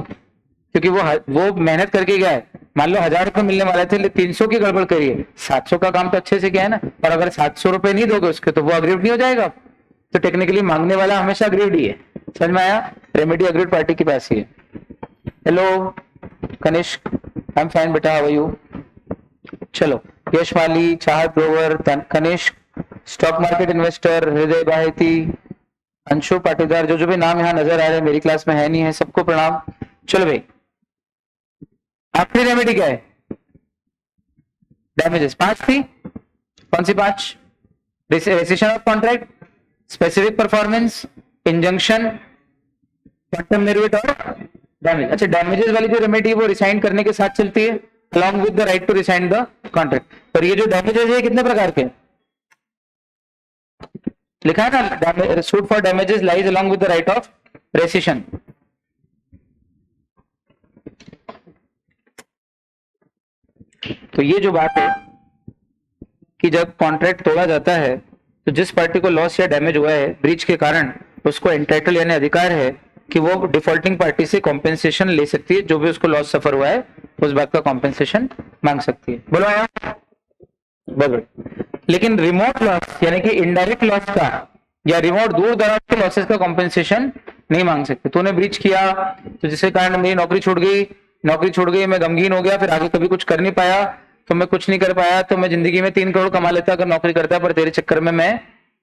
Speaker 1: क्योंकि वो मेहनत करके गया है। मान लो 1000 रुपए मिलने वाले थे, 300 की गड़बड़ करिए, 700 का काम तो अच्छे से किया है ना, और अगर 700 रुपए नहीं दोगे उसके तो वो अग्रीड नहीं हो जाएगा। तो टेक्निकली मांगने वाला हमेशा अग्रीड ही है। समझ में आया? रेमेडी अग्रीड पार्टी के पास ही है। Hello Kanishk, I am fine बेटा, हाउ आर यू? चलो, Yashmali, Chahat Grover, Kanishk, stock market investor, Hriday Baheti, Anshu Patidar, जो भी नाम यहाँ नजर आ रहे हैं, मेरी क्लास में है नहीं है, सबको प्रणाम। चलो भाई, आखिरी रेमेडी क्या है? डैमेजेस 5 थी, कौन सी 5? Rescission of contract, specific performance, injunction, quantum merit और डैमेज। अच्छा, डैमेजेस वाली जो रेमेडी वो रिसाइन करने के साथ चलती है, along with the right to resign the contract। पर ये जो डैमेजेस है कितने प्रकार के लिखा है ना? Suit for damages lies along with the right of rescission। तो ये जो बात है कि जब कॉन्ट्रैक्ट तोड़ा जाता है तो जिस पार्टी को लॉस या डैमेज हुआ है ब्रीच के कारण, उसको एंटाइटल यानी अधिकार है कि वो डिफॉल्टिंग पार्टी से कॉम्पेंसेशन ले सकती है, जो भी उसको लॉस सफर हुआ है उस बात का कॉम्पेंसेशन मांग सकती है। बोलो यार, बोलो। लेकिन रिमोट लॉस यानी कि इनडायरेक्ट लॉस का या रिमोट दूर दराज के लॉसेस का कॉम्पेंसेशन नहीं मांग सकते। तूने ब्रीच किया तो जिसके कारण मेरी नौकरी छूट गई, मैं गमगीन हो गया, फिर आगे कभी कुछ कर नहीं पाया, तो मैं कुछ नहीं कर पाया, तो मैं जिंदगी में 3 करोड़ कमा लेता अगर नौकरी करता, पर तेरे चक्कर में मैं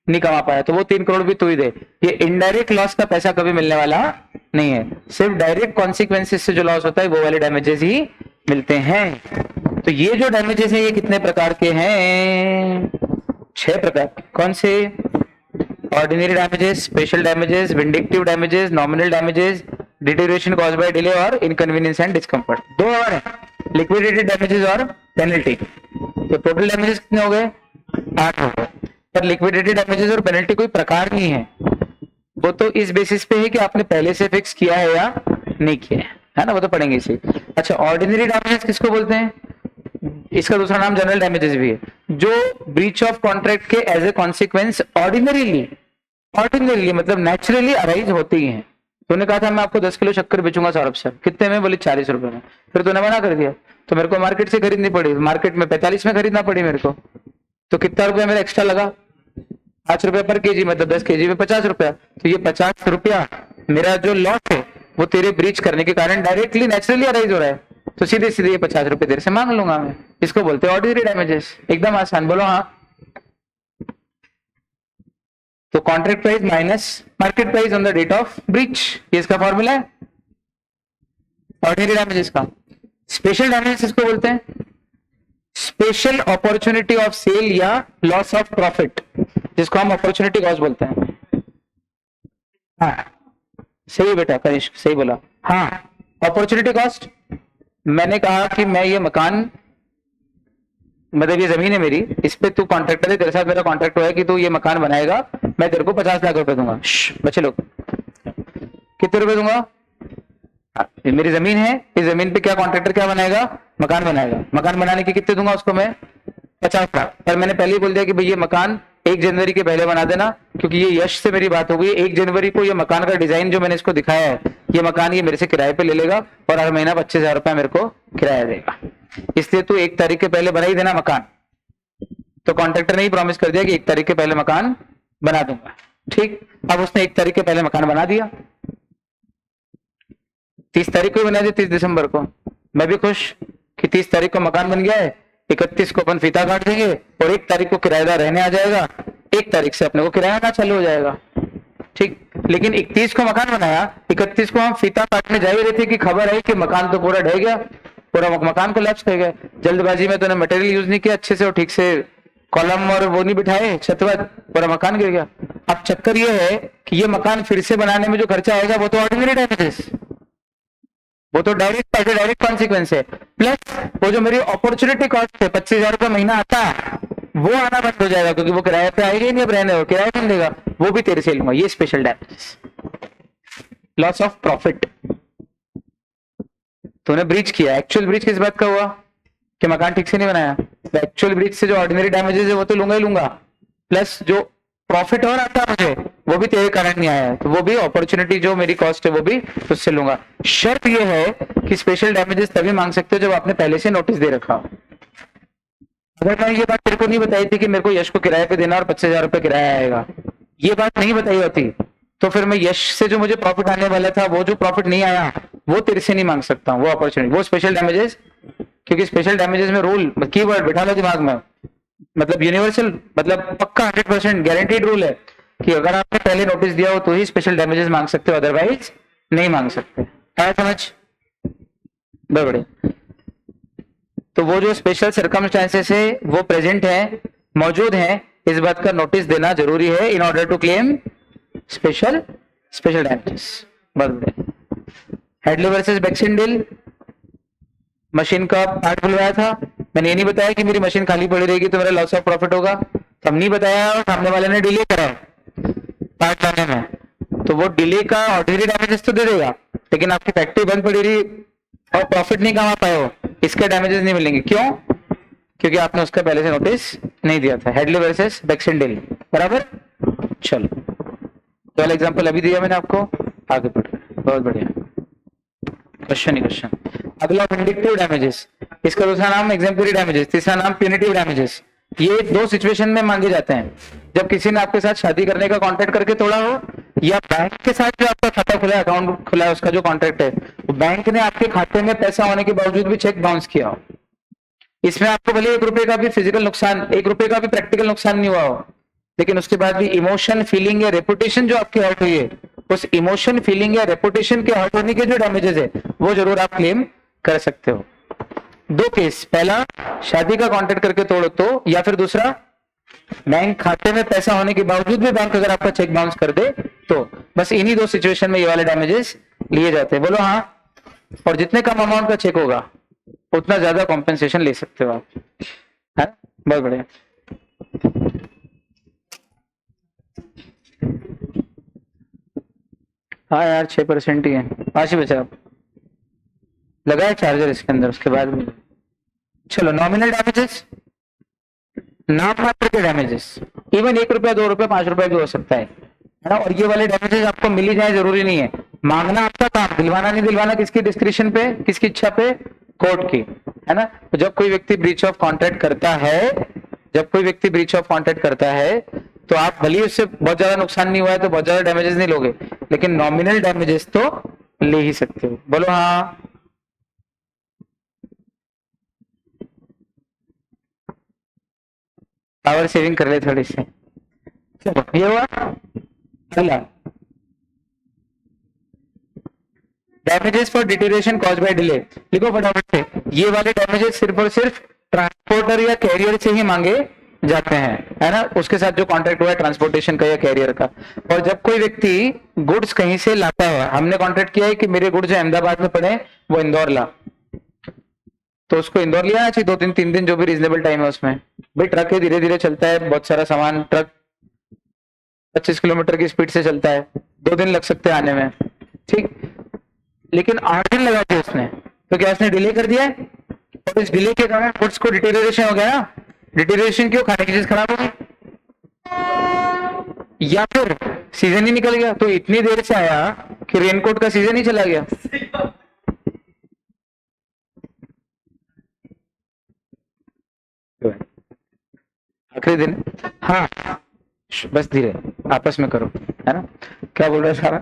Speaker 1: नहीं कमा पाया, तो वो 3 करोड़ भी तू ही दे। ये इनडायरेक्ट लॉस का पैसा कभी मिलने वाला नहीं है, सिर्फ डायरेक्ट कॉन्सिक्वेंसेस से जो लॉस होता है वो वाले डैमेजेस ही मिलते हैं। तो ये जो डैमेजेस है ये कितने प्रकार के हैं? 6 प्रकार। कौन से? Ordinary damages, special damages, vindictive damages, nominal damages, deterioration caused by delay और इनकन्वीनियंस एंड डिस्कम्फर्ट। 2 और है, लिक्विडेटेड डैमेजेस और पेनल्टी। तो टोटल डैमेजेस कितने हो गए? 8 हो गए। पर लिक्विडेटेड डैमेजेस और पेनल्टी कोई प्रकार नहीं है, वो तो इस बेसिस पे है कि आपने पहले से फिक्स किया है या नहीं किया है ना, वो तो पढ़ेंगे इसे। अच्छा, ऑर्डिनरी डैमेजेस किसको बोलते हैं? इसका दूसरा नाम जनरल डैमेजेस भी है, जो ब्रीच ऑफ कॉन्ट्रैक्ट के एज ए कॉन्सिक्वेंस ऑर्डिनरीली मतलब नेचुरली अराइज होती हैं। तूने कहा था मैं आपको 10 किलो शक्कर बेचूंगा सौरभ सर, कितने में? बोले 40 रुपए में। फिर तूने मना कर दिया, तो मेरे को मार्केट से खरीदनी पड़ी, मार्केट में 45 में खरीदना पड़ी मेरे को, तो कितना रुपया मेरा एक्स्ट्रा लगा? 5 रुपया पर केजी, मतलब 10 केजी में 50 रुपया। तो ये 50 रुपया मेरा जो लॉस है वो तेरे ब्रीच करने के कारण डायरेक्टली नेचुरली अराइज हो रहा है, तो सीधे सीधे ये 50 रुपए तेरे से मांग लूंगा मैं। इसको बोलते हैं ऑर्डिनरी डैमेजेस। एकदम आसान, बोलो हाँ। तो contract price minus market price on the date of breach, ये इसका फॉर्मूला है ऑर्डिनरी डैमेजेस का। स्पेशल डैमेजेस इसको बोलते हैं स्पेशल अपॉर्चुनिटी ऑफ सेल या लॉस ऑफ प्रॉफिट, जिसको हम अपॉर्चुनिटी लॉस बोलते हैं। हाँ सही है बेटा, कनिष्क सही बोला। हाँ अपॉर्चुनिटी कॉस्ट, मैंने कहा कि मैं ये मकान, मतलब ये जमीन है मेरी, इस पे तू कॉन्ट्रैक्टर है, तेरे साथ मेरा कॉन्ट्रैक्ट हुआ है कि तू ये मकान बनाएगा, मैं तेरे को 50 लाख रुपए दूंगा। बच्चे लोग कितने रुपए दूंगा? ये मेरी जमीन है, इस जमीन पे क्या कॉन्ट्रैक्टर क्या बनाएगा? मकान बनाएगा। मकान बनाने के कितने दूंगा उसको मैं? 50 लाख। पर मैंने पहले ही बोल दिया कि भाई ये मकान 1 जनवरी के पहले बना देना, क्योंकि ये यश से मेरी बात हो गई। 1 जनवरी को ये मकान का डिजाइन जो मैंने इसको दिखाया है, ये मकान ये मेरे से किराए पे ले लेगा और हर महीना 25,000 रुपया मेरे को किराया देगा। इसलिए तू 1 तारीख के पहले बना ही देना मकान। तो कॉन्ट्रैक्टर ने ही प्रॉमिस कर दिया कि 1 तारीख के पहले मकान बना दूंगा। ठीक, अब उसने 1 तारीख के पहले मकान बना दिया, 30 तारीख को ही बना दिया, 30 दिसंबर को। मैं भी खुश कि 30 तारीख को मकान बन गया है, 31 को अपन फीता काट देंगे और 1 तारीख को किराएदार रहने आ जाएगा, 1 तारीख से अपने को किराया ना चालू हो जाएगा। ठीक, लेकिन 31 को मकान बनाया, 31 को हम फीता काटने जा ही रहे थे कि खबर आई कि मकान तो पूरा ढह गया, पूरा मकान कोलैप्स कर गया। जल्दबाजी में तूने मटेरियल यूज नहीं किया अच्छे से और ठीक से कॉलम और वो नहीं बिठाए, छतवत, पूरा मकान गिर गया। अब चक्कर ये है कि ये मकान फिर से बनाने में जो खर्चा आएगा वो तो ऑर्डिनरी डैमेजेस, वो तो डायरेक्ट कॉन्सिक्वेंस है। प्लस वो जो मेरी अपॉर्चुनिटी कॉस्ट है 25,000 रुपया महीना आता है, वो आना बंद हो जाएगा, क्योंकि वो किराए पे आएगा ही नहीं, अब रहने हो किराया कौन देगा, वो भी तेरे से लूंगा। ये special damages, loss of profit. तूने ब्रीच किया, एक्चुअल ब्रीच किस बात का हुआ कि मकान ठीक से नहीं बनाया। एक्चुअल ब्रीच से जो ऑर्डिनरी डैमेजेस है वो तो लूंगा ही लूंगा, प्लस जो प्रॉफिट और आता है मुझे वो भी तेरे कारण नहीं आया है, तो वो भी अपॉर्चुनिटी जो मेरी कॉस्ट है वो भी उससे लूंगा। शर्त ये है कि स्पेशल डैमेजेस तभी मांग सकते हो जब आपने पहले से नोटिस दे रखा हो। अगर मैंने ये बात तेरे को नहीं बताई थी कि मेरे को यश को किराए पे देना और 25,000 रुपये किराया आएगा, ये बात नहीं बताई होती, तो फिर मैं यश से जो मुझे प्रॉफिट आने वाला था, वो जो प्रॉफिट नहीं आया, वो तेरे से नहीं मांग सकता हूँ, वो अपॉर्चुनिटी, वो स्पेशल डैमेजेस। क्योंकि स्पेशल डैमेजेस में रूल, कीवर्ड बिठा लो दिमाग में, मतलब यूनिवर्सल, मतलब पक्का 100% गारंटीड रूल है कि अगर आपने पहले नोटिस दिया हो तो ही स्पेशल डैमेजेस मांग सकते हो, अदरवाइज नहीं मांग सकते। आया समझ? बड़े तो वो जो स्पेशल सर्कमस्टांसेस है वो प्रेजेंट है, मौजूद है, इस बात का नोटिस देना जरूरी है in order to claim special damages. Hadley versus Baxendale, machine का पार्ट खुलवाया था, मैंने ये नहीं बताया कि मेरी मशीन खाली पड़ी रहेगी तो मेरा लॉस ऑफ प्रॉफिट होगा, तो हम नहीं बताया और सामने वाले ने डिले करा पार्ट लाने में, तो वो डिले का ऑर्डिनरी डैमेजेस तो दे देगा, लेकिन आपकी फैक्ट्री बंद पड़ी रही और प्रॉफिट नहीं कमा पाए हो, इसके डैमेजेस नहीं मिलेंगे। क्यों? क्योंकि आपने उसका पहले से नोटिस नहीं दिया था। हेडली वर्सेस बैक्सेंडिल, बराबर। चलो तो वाला एग्जांपल अभी दिया मैंने आपको, आगे बढ़ रहे हैं, बहुत बढ़िया, क्वेश्चन ही क्वेश्चन। अगला विंडिक्टिव डैमेजेस, इसका दूसरा नाम एग्जेम्पलरी डैमेजेस, तीसरा नाम प्यूनिटिव डैमेजेस। ये 2 सिचुएशन में मांगे जाते हैं, जब किसी ने आपके साथ शादी करने का कॉन्ट्रैक्ट करके तोड़ा हो, या बैंक के साथ जो आपका खाता खुला है, अकाउंट खुला है, उसका जो कॉन्ट्रैक्ट है, तो बैंक ने आपके खाते में पैसा होने के बावजूद भी चेक बाउंस किया हो। इसमें आपको भले 1 रुपए का भी फिजिकल नुकसान, 1 रुपए का भी प्रैक्टिकल नुकसान नहीं हुआ हो, लेकिन उसके बाद भी इमोशन, फीलिंग या रेपुटेशन जो आपकी हर्ट हुई है, उस इमोशन, फीलिंग या रेपुटेशन के हर्ट होने के जो डैमेजेस है वो जरूर आप क्लेम कर सकते हो। 2 केस, पहला शादी का कॉन्ट्रैक्ट करके तोड़ो तो, या फिर दूसरा बैंक खाते में पैसा होने के बावजूद भी बैंक अगर आपका चेक बाउंस कर दे, तो बस इन्हीं 2 सिचुएशन में ये वाले डैमेजेस लिए जाते हैं। बोलो हाँ। और जितने कम अमाउंट का चेक होगा उतना ज्यादा कॉम्पेंसेशन ले सकते हो आप, है? बहुत बढ़िया। हाँ यार 6% ही है, 5 ही बचा, लगाए चार्जर इसके अंदर, उसके बाद में। चलो नॉमिनल डैमेजेस, नाम मात्र के डैमेजेस, इवन 1 रुपया, 2 रुपया, 5 रुपया भी हो सकता है ना। और ये वाले डैमेजेस आपको मिल ही जाए जरूरी नहीं है, मांगना आपका काम, दिलवाना नहीं दिलवाना किसकी डिस्क्रिप्शन पे, किसकी इच्छा पे, कोर्ट की, है ना। तो जब कोई व्यक्ति ब्रीच ऑफ कॉन्ट्रैक्ट करता है, जब कोई व्यक्ति ब्रीच ऑफ कॉन्ट्रैक्ट करता है, तो आप भले उससे बहुत ज्यादा नुकसान नहीं हुआ है तो बहुत ज्यादा डैमेजेस नहीं लोगे, लेकिन नॉमिनल डैमेजेस तो ले ही सकते हो। बोलो हाँ। पावर सेविंग कर ले थोड़ी सी। चलो ये हुआ। अगला damages for deterioration caused by delay, लिखो फटाफट से। ये वाले डैमेजेस सिर्फ और सिर्फ ट्रांसपोर्टर या कैरियर से ही मांगे जाते हैं, है ना, उसके साथ जो कॉन्ट्रैक्ट हुआ है ट्रांसपोर्टेशन का या कैरियर का। और जब कोई व्यक्ति गुड्स कहीं से लाता है, हमने कॉन्ट्रैक्ट किया है कि मेरे गुड्स जो अहमदाबाद में पड़े वो इंदौर ला, तो उसको इंदौर लिया चाहिए 2 दिन 3 दिन जो भी रीजनेबल टाइम है उसमें। भाई ट्रक है, धीरे धीरे चलता है, बहुत सारा सामान ट्रक 25 किलोमीटर की स्पीड से चलता है, 2 दिन लग सकते हैं आने में, ठीक। लेकिन 8 दिन लगा दिए उसने, तो क्या उसने डिले कर दिया है? और इस डिले के कारण गुड्स को डिटेरियोरेशन हो गया ना। डिटेरियोरेशन क्यों? खाने की चीज खराब हो गई, या फिर सीजन ही निकल गया, तो इतनी देर से आया कि रेनकोट का सीजन ही चला गया। आखिरी दिन, हाँ बस धीरे आपस में करो, है ना। क्या बोल रहा है सारा?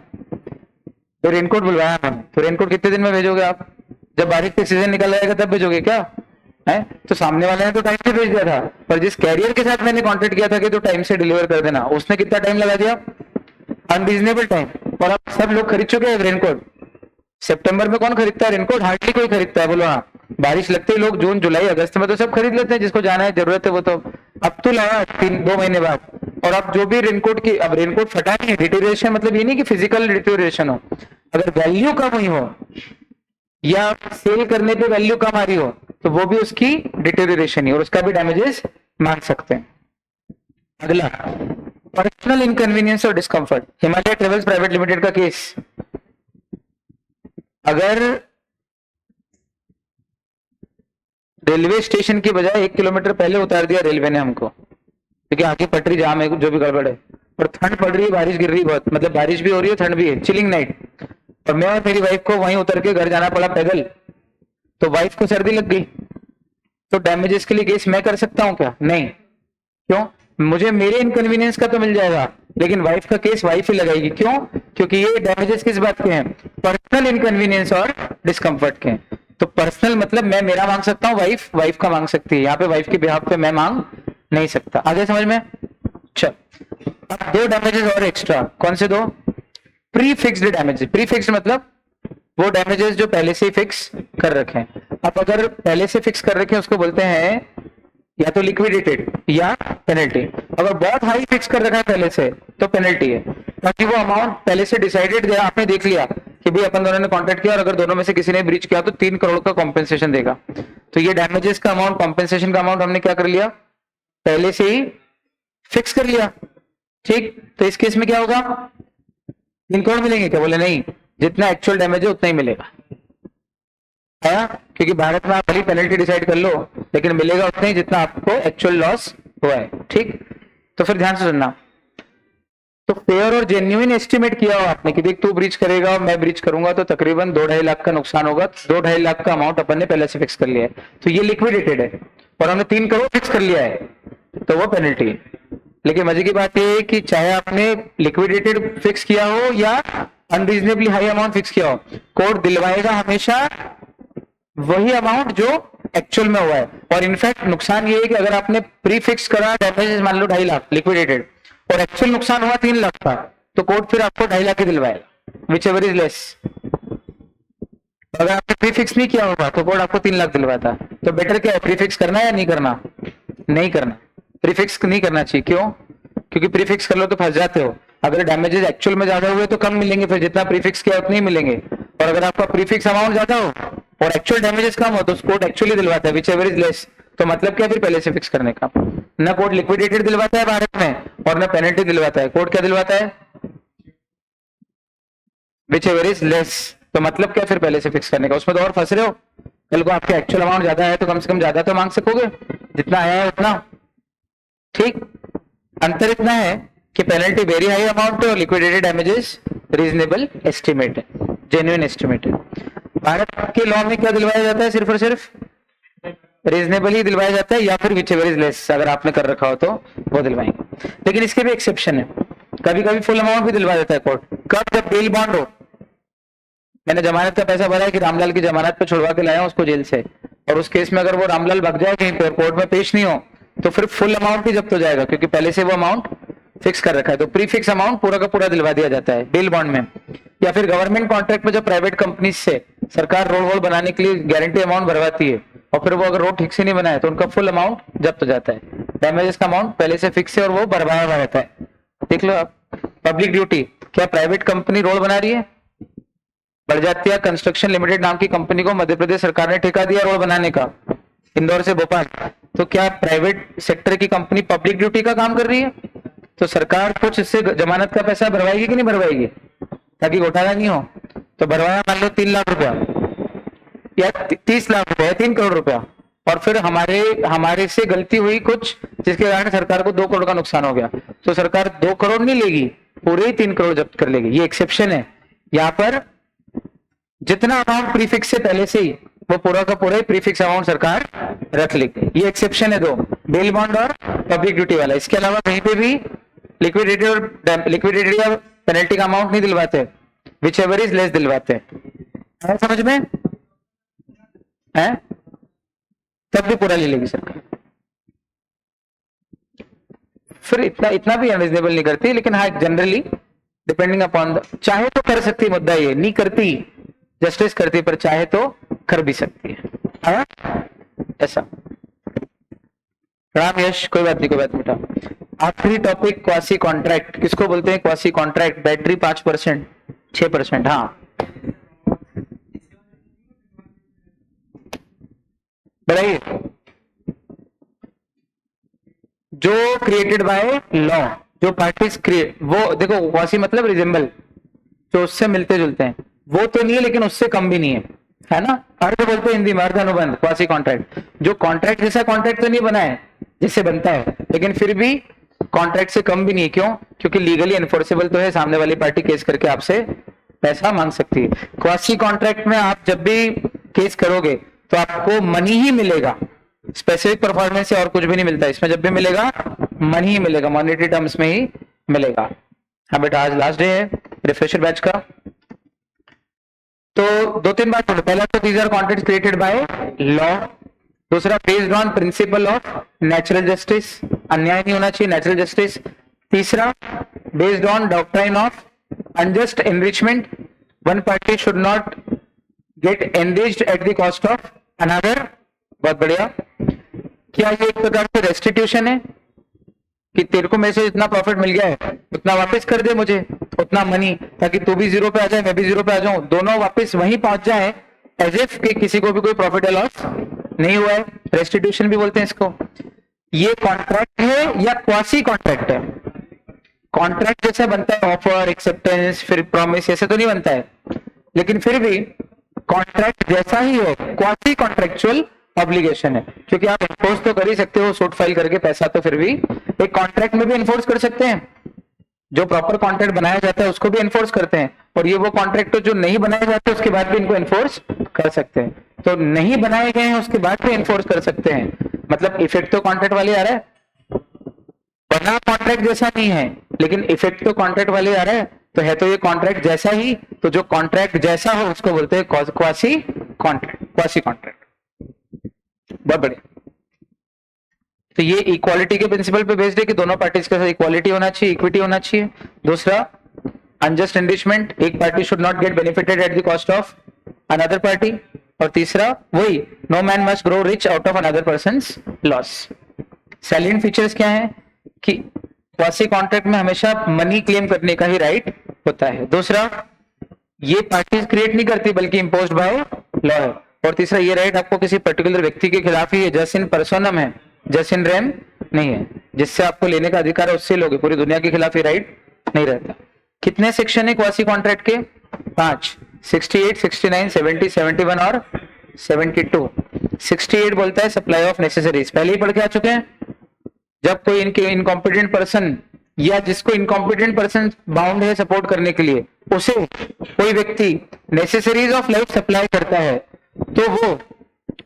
Speaker 1: तो रेनकोट बुलवाया हमने, तो रेनकोट कितने दिन में भेजोगे आप? जब बारिश का सीजन निकल आएगा तब भेजोगे क्या? है तो सामने वाले ने तो टाइम से भेज दिया था, पर जिस कैरियर के साथ मैंने कॉन्टेक्ट किया था कि तो टाइम से डिलीवर कर देना, उसने कितना टाइम लगा दिया? Unreasonable time. और अब सब लोग खरीद चुके हैं रेनकोट। सितंबर में कौन खरीदता है रेनकोट? हार्डली कोई खरीदता है, बोलो हाँ। बारिश लगते ही लोग जून जुलाई अगस्त में तो सब खरीद लेते हैं, जिसको जाना है जरूरत है वो तो। अब तो लगा 3-2 महीने बाद। और अब जो भी रेनकोट की, अब रेनकोट फटा नहीं है, डिटेरियोरेशन मतलब ये नहीं कि फिजिकल डिटेरियोरेशन हो, अगर वैल्यू कम हुई हो या सेल करने पे वैल्यू कम आ रही हो तो वो भी उसकी डिटेरियोरेशन ही, और उसका भी डैमेजेस मान सकते हैं। अगला, पर्सनल इनकन्वीनियंस और discomfort. Himalaya travels private limited का केस, अगर रेलवे स्टेशन की बजाय 1 किलोमीटर पहले उतार दिया रेलवे ने हमको, क्योंकि आगे पटरी जाम है, जो भी गड़बड़ है, और ठंड पड़ रही है, बारिश गिर रही है बहुत, मतलब बारिश भी हो रही है, ठंड भी है, चिलिंग नाइट, और मैं और मेरी वाइफ को वहीं उतर के घर जाना पड़ा पैदल, तो वाइफ को सर्दी लग गई, तो डैमेजेस के लिए केस मैं कर सकता हूं क्या? नहीं। क्यों? मुझे मेरे इनकन्वीनियंस का तो मिल जाएगा, लेकिन वाइफ का केस वाइफ ही लगाएगी। क्यों? क्योंकि ये डैमेजेस किस बात के हैं? पर्सनल इनकन्वीनियंस और डिस्कंफर्ट के हैं। तो पर्सनल मतलब मैं मेरा मांग सकता हूँ, वाइफ वाइफ का मांग सकती है, यहाँ पे वाइफ के बिहाफ पे मैं मांग नहीं सकता। आगे समझ में? चल, अब 2 डैमेजेस और एक्स्ट्रा। कौन से 2? Pre fixed damages. Pre fixed मतलब वो डैमेजेस जो पहले से ही फिक्स कर रखे हैं। अब अगर पहले से फिक्स कर रखे हैं उसको बोलते हैं या तो लिक्विडेटेड या पेनल्टी। अगर बहुत हाई फिक्स कर रखा है पहले से तो पेनल्टी है, ताकि वो अमाउंट पहले से डिसाइडेड है, आपने देख लिया कि भाई अपन दोनों ने कॉन्ट्रैक्ट किया और अगर दोनों में से किसी ने ब्रीच किया तो 3 करोड़ का कॉम्पेंसेशन देगा। तो ये डैमेजेस का अमाउंट, कॉम्पेंसेशन का अमाउंट हमने क्या कर लिया? पहले से ही फिक्स कर लिया, ठीक। तो इस केस में क्या होगा? 3 करोड़ मिलेंगे क्या? बोले नहीं, जितना एक्चुअल डैमेज है उतना ही मिलेगा, है ना? क्योंकि भारत में आप भली पेनल्टी डिसाइड कर लो, लेकिन मिलेगा उतना ही जितना आपको एक्चुअल लॉस हुआ है, ठीक। तो फिर ध्यान से सुनना, तो फेयर और जेन्युइन एस्टिमेट किया हो आपने कि देख तू ब्रीच करेगा और मैं ब्रीच करूंगा तो तकरीबन 2-2.5 लाख का नुकसान होगा, 2-2.5 लाख का अमाउंट अपन ने पहले से फिक्स कर लिया है, तो ये लिक्विडेटेड है, और हमने 3 करोड़ फिक्स कर लिया है, तो वो पेनल्टी है। लेकिन मजे की बात यह है कि चाहे आपने लिक्विडेटेड फिक्स किया हो या अनरीजनेबली हाई अमाउंट फिक्स किया हो, कोर्ट दिलवाएगा हमेशा वही अमाउंट जो एक्चुअल में हुआ है। और इनफैक्ट नुकसान ये है कि अगर आपने प्री फिक्स करा डैमेजेस मान लो 2.5 लाख लिक्विडेटेड और एक्चुअल नुकसान हुआ 3 लाख का, तो कोर्ट फिर आपको 2.5 लाख ही दिलवाएगा, विच एवर इज लेस। अगर आपने प्री फिक्स नहीं किया होगा तो कोर्ट आपको 3 लाख दिलवाता। तो बेटर क्या है, प्री फिक्स करना है या नहीं करना? नहीं करना, प्री फिक्स नहीं करना चाहिए। क्यों? क्योंकि प्री फिक्स कर लो तो फंस जाते हो। अगर डैमेजेस एक्चुअल में ज्यादा हुए तो कम मिलेंगे, फिर जितना प्री फिक्स किया उतने ही मिलेंगे। और अगर आपका प्री फिक्स अमाउंट ज्यादा हो और एक्चुअल डैमेजेस कम हो तो कोर्ट एक्चुअली दिलवाता है, विच एवर इज लेस। तो मतलब क्या फिर पहले से फिक्स करने का? ना कोर्ट लिक्विडेटेड दिलवाता है भारत में और ना पेनल्टी दिलवाता है, कोर्ट क्या दिलवाता है? Which ever is less. तो मतलब क्या फिर पहले से फिक्स करने का? उसमें तो और फंस रहे हो। कल को आपका एक्चुअल अमाउंट ज्यादा है तो कम से कम ज्यादा तो मांग सकोगे, जितना आया है उतना, ठीक। अंतर इतना है कि पेनल्टी वेरी हाई अमाउंट है और लिक्विडेटेड डैमेजेस रीजनेबल एस्टिमेट है, जेन्युइन एस्टिमेट है। भारत के लॉ में क्या दिलवाया जाता है? सिर्फ और सिर्फ रीजनेबल ही दिलवाया जाता है, या फिर विच एवर इज लेस अगर आपने कर रखा हो तो वो दिलवाएंगे। लेकिन इसके भी एक्सेप्शन है, कभी कभी फुल अमाउंट भी दिलवा देता है कोर्ट। कब? जब बेल बॉन्ड हो। मैंने जमानत का पैसा भरा है कि रामलाल की जमानत पे छुड़वा के लाया उसको जेल से, और उस केस में अगर वो रामलाल भाग जाए कहीं पर, कोर्ट में पेश नहीं हो, तो फिर फुल अमाउंट भी जब्त हो जाएगा, क्योंकि पहले से वो अमाउंट फिक्स कर रखा है। तो प्री फिक्स अमाउंट पूरा का पूरा दिलवा दिया जाता है बेल बॉन्ड में। या फिर गवर्नमेंट कॉन्ट्रैक्ट में जब प्राइवेट कंपनी से सरकार रोड वोड बनाने के लिए गारंटी अमाउंट भरवाती है और फिर वो अगर रोड ठीक से नहीं बनाए तो उनका फुल अमाउंट जब्त हो जाता है। डैमेजेस का अमाउंट पहले से फिक्स है और वो भरवाया हुआ रहता है। देख लो आप, पब्लिक ड्यूटी, क्या प्राइवेट कंपनी रोड बना रही है? बड़जात्या कंस्ट्रक्शन लिमिटेड नाम की कंपनी को मध्य प्रदेश सरकार ने ठेका दिया रोड बनाने का, इंदौर से भोपाल। तो क्या प्राइवेट सेक्टर की कंपनी पब्लिक ड्यूटी का काम कर रही है? तो सरकार कुछ इससे जमानत का पैसा भरवाएगी कि नहीं भरवाएगी, ताकि घोटाला नहीं हो? तो भरवाया मान लो 3 लाख रुपया या 30 लाख रुपया या 3 करोड़ रुपया, और फिर हमारे से गलती हुई कुछ, जिसके कारण सरकार को 2 करोड़ का नुकसान हो गया, तो सरकार 2 करोड़ नहीं लेगी, पूरे 3 करोड़ जब्त कर लेगी। ये एक्सेप्शन है। यहाँ पर जितना अमाउंट प्रीफिक्स से पहले से ही, वो पूरा का पूरा प्रीफिक्स अमाउंट सरकार रख लेगी। ये एक्सेप्शन है 2, बेल बॉन्ड और पब्लिक ड्यूटी वाला। इसके अलावा कहीं पे भी लिक्विडिटी या पेनल्टी का अमाउंट नहीं दिलवाते, विच एवर इज लेस दिलवाते हैं। समझ में है? तब भी पूरा ले लेगी सरकार। फिर इतना भी अनरिजनेबल नहीं करती, लेकिन हाँ जनरली डिपेंडिंग अपॉन चाहे तो कर सकती, मुद्दा ये नहीं करती, जस्टिस करती, पर चाहे तो कर भी सकती है। हाँ? ऐसा। राम यश, कोई बात नहीं, कोई बात बेटा। आखिरी टॉपिक क्वासी कॉन्ट्रैक्ट। किसको बोलते हैं क्वासी कॉन्ट्रैक्ट? बैटरी 5%, 6%। हाँ बताइए। जो क्रिएटेड बाय लॉ, जो पार्टीज क्रिएट, वो देखो क्वासी मतलब रिजेंबल, जो उससे मिलते जुलते हैं, वो तो नहीं है लेकिन उससे कम भी नहीं है ना? अर्ध बोलते हैं हिंदी में, अर्ध अनुबंध, क्वासी कॉन्ट्रैक्ट। जो कॉन्ट्रैक्ट जैसा कॉन्ट्रैक्ट तो नहीं बना है जिससे बनता है, लेकिन फिर भी कॉन्ट्रैक्ट से कम भी नहीं है। क्यों? क्योंकि लीगली एनफोर्सेबल तो है, सामने वाली पार्टी केस करके आपसे पैसा मांग सकती है। क्वासी कॉन्ट्रैक्ट में आप जब भी केस करोगे तो आपको मनी ही मिलेगा, स्पेसिफिक परफॉर्मेंस से और कुछ भी नहीं मिलता। इसमें जब भी मिलेगा मनी ही मिलेगा, मॉनेटरी टर्म्स में ही मिलेगा। हाँ बेटा, आज लास्ट डे है रिफ्रेशर बैच का। तो 2-3 बात बोलो। पहला तो these are contracts created by law. दूसरा, based on principle of natural justice, अन्याय नहीं होना चाहिए, नेचुरल जस्टिस। तीसरा, based on doctrine of unjust enrichment, one party should not get engaged at the cost of another. बहुत बढ़िया। क्या ये एक प्रकार से रेस्टिट्यूशन है कि तेरे को मेरे से इतना प्रॉफिट मिल गया है, उतना वापस कर दे मुझे, उतना मनी, ताकि तू भी 0 पे आ जाए, मैं भी 0 पे आ जाऊं, दोनों वापस वहीं पहुंच जाए, एज इफ कि किसी को भी कोई प्रॉफिट या लॉस नहीं हुआ है। रेस्टिट्यूशन भी बोलते हैं इसको। ये कॉन्ट्रैक्ट है या क्वासी कॉन्ट्रैक्ट है? कॉन्ट्रैक्ट जैसा बनता है, ऑफर, एक्सेप्टेंस, फिर प्रॉमिस, ऐसे तो नहीं बनता है, लेकिन फिर भी कॉन्ट्रैक्ट जैसा ही है, क्वासी कॉन्ट्रैक्चुअल ऑब्लिगेशन है। क्योंकि आप एनफोर्स तो कर ही सकते हो सूट फाइल करके पैसा, तो फिर भी एक कॉन्ट्रैक्ट में भी एनफोर्स कर सकते हैं। जो प्रॉपर कॉन्ट्रैक्ट बनाया जाता है उसको भी एनफोर्स करते हैं, और ये वो कॉन्ट्रैक्ट जो नहीं बनाए जाते उसके बाद भी इनको एनफोर्स कर सकते हैं। तो नहीं बनाए गए हैं उसके बाद भी एनफोर्स कर सकते हैं, मतलब इफेक्ट तो कॉन्ट्रैक्ट वाले आ रहा है, बना कॉन्ट्रैक्ट जैसा नहीं है लेकिन इफेक्ट तो कॉन्ट्रैक्ट वाले आ रहा है, तो है तो ये कॉन्ट्रैक्ट जैसा ही। तो जो कॉन्ट्रैक्ट जैसा हो उसको बोलते हैं क्वासी कॉन्ट्रैक्ट, क्वासी कॉन्ट्रैक्ट। बहुत बढ़िया। तो ये इक्वालिटी के प्रिंसिपल पे बेस्ड है कि दोनों पार्टीज के साथ इक्वालिटी होना चाहिए, इक्विटी होना चाहिए। दूसरा, अनजस्ट एनरिचमेंट, एक party should not get benefited at the cost of another party. और तीसरा, वही, no man must grow rich out of another person's loss. Salient features क्या है कि क्वासी कॉन्ट्रैक्ट में हमेशा मनी क्लेम करने का ही राइट होता है। दूसरा, ये पार्टीज क्रिएट नहीं करती बल्कि इम्पोज्ड बाय लॉ है। और तीसरा, ये राइट आपको किसी पर्टिकुलर व्यक्ति के खिलाफ ही है, जस इन पर्सोनम है, जस इन रेम नहीं है। जिससे आपको लेने का अधिकार है उससे लोगे, पूरी दुनिया के खिलाफ ये राइट नहीं रहता। कितने सेक्शन है क्वासी कॉन्ट्रैक्ट के? 5, 68, 69, 70, 71 और 72। 68 बोलता है सप्लाई ऑफ नेसेसरीज, पहले ही पढ़ के आ चुके हैं। जब कोई इनके इनकॉम्पिटेंट पर्सन या जिसको इनकॉम्पिटेंट पर्सन बाउंड है सपोर्ट करने के लिए, उसे कोई व्यक्ति नेसेसरीज ऑफ लाइफ सप्लाई करता है, तो वो